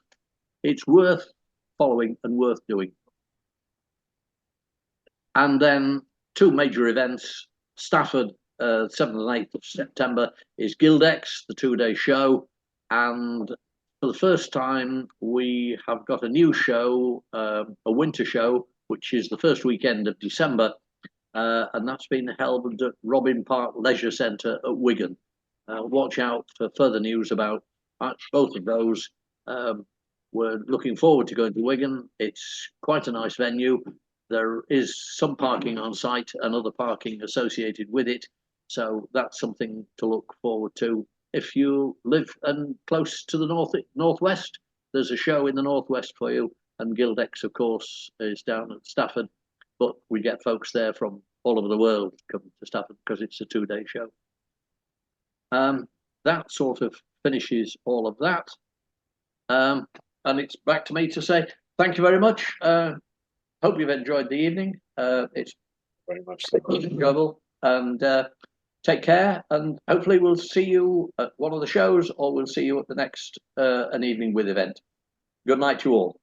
A: following and worth doing. And then 2 major events. Stafford, 7th and 8th of September is Guildex, the 2-day show. And for the first time, we have got a new show, a winter show, which is the first weekend of December. And that's been held at Robin Park Leisure Centre at Wigan. Watch out for further news about both of those. We're looking forward to going to Wigan. It's quite a nice venue. There is some parking on site and other parking associated with it. So that's something to look forward to. If you live close to the northwest, there's a show in the northwest for you. And Guildex, of course, is down at Stafford. But we get folks there from all over the world come to Stafford because it's a 2-day show. That sort of finishes all of that. And it's back to me to say thank you very much. Hope you've enjoyed the evening. It's very much enjoyable. And take care. And hopefully we'll see you at one of the shows, or we'll see you at the next An Evening With event. Good night to you all.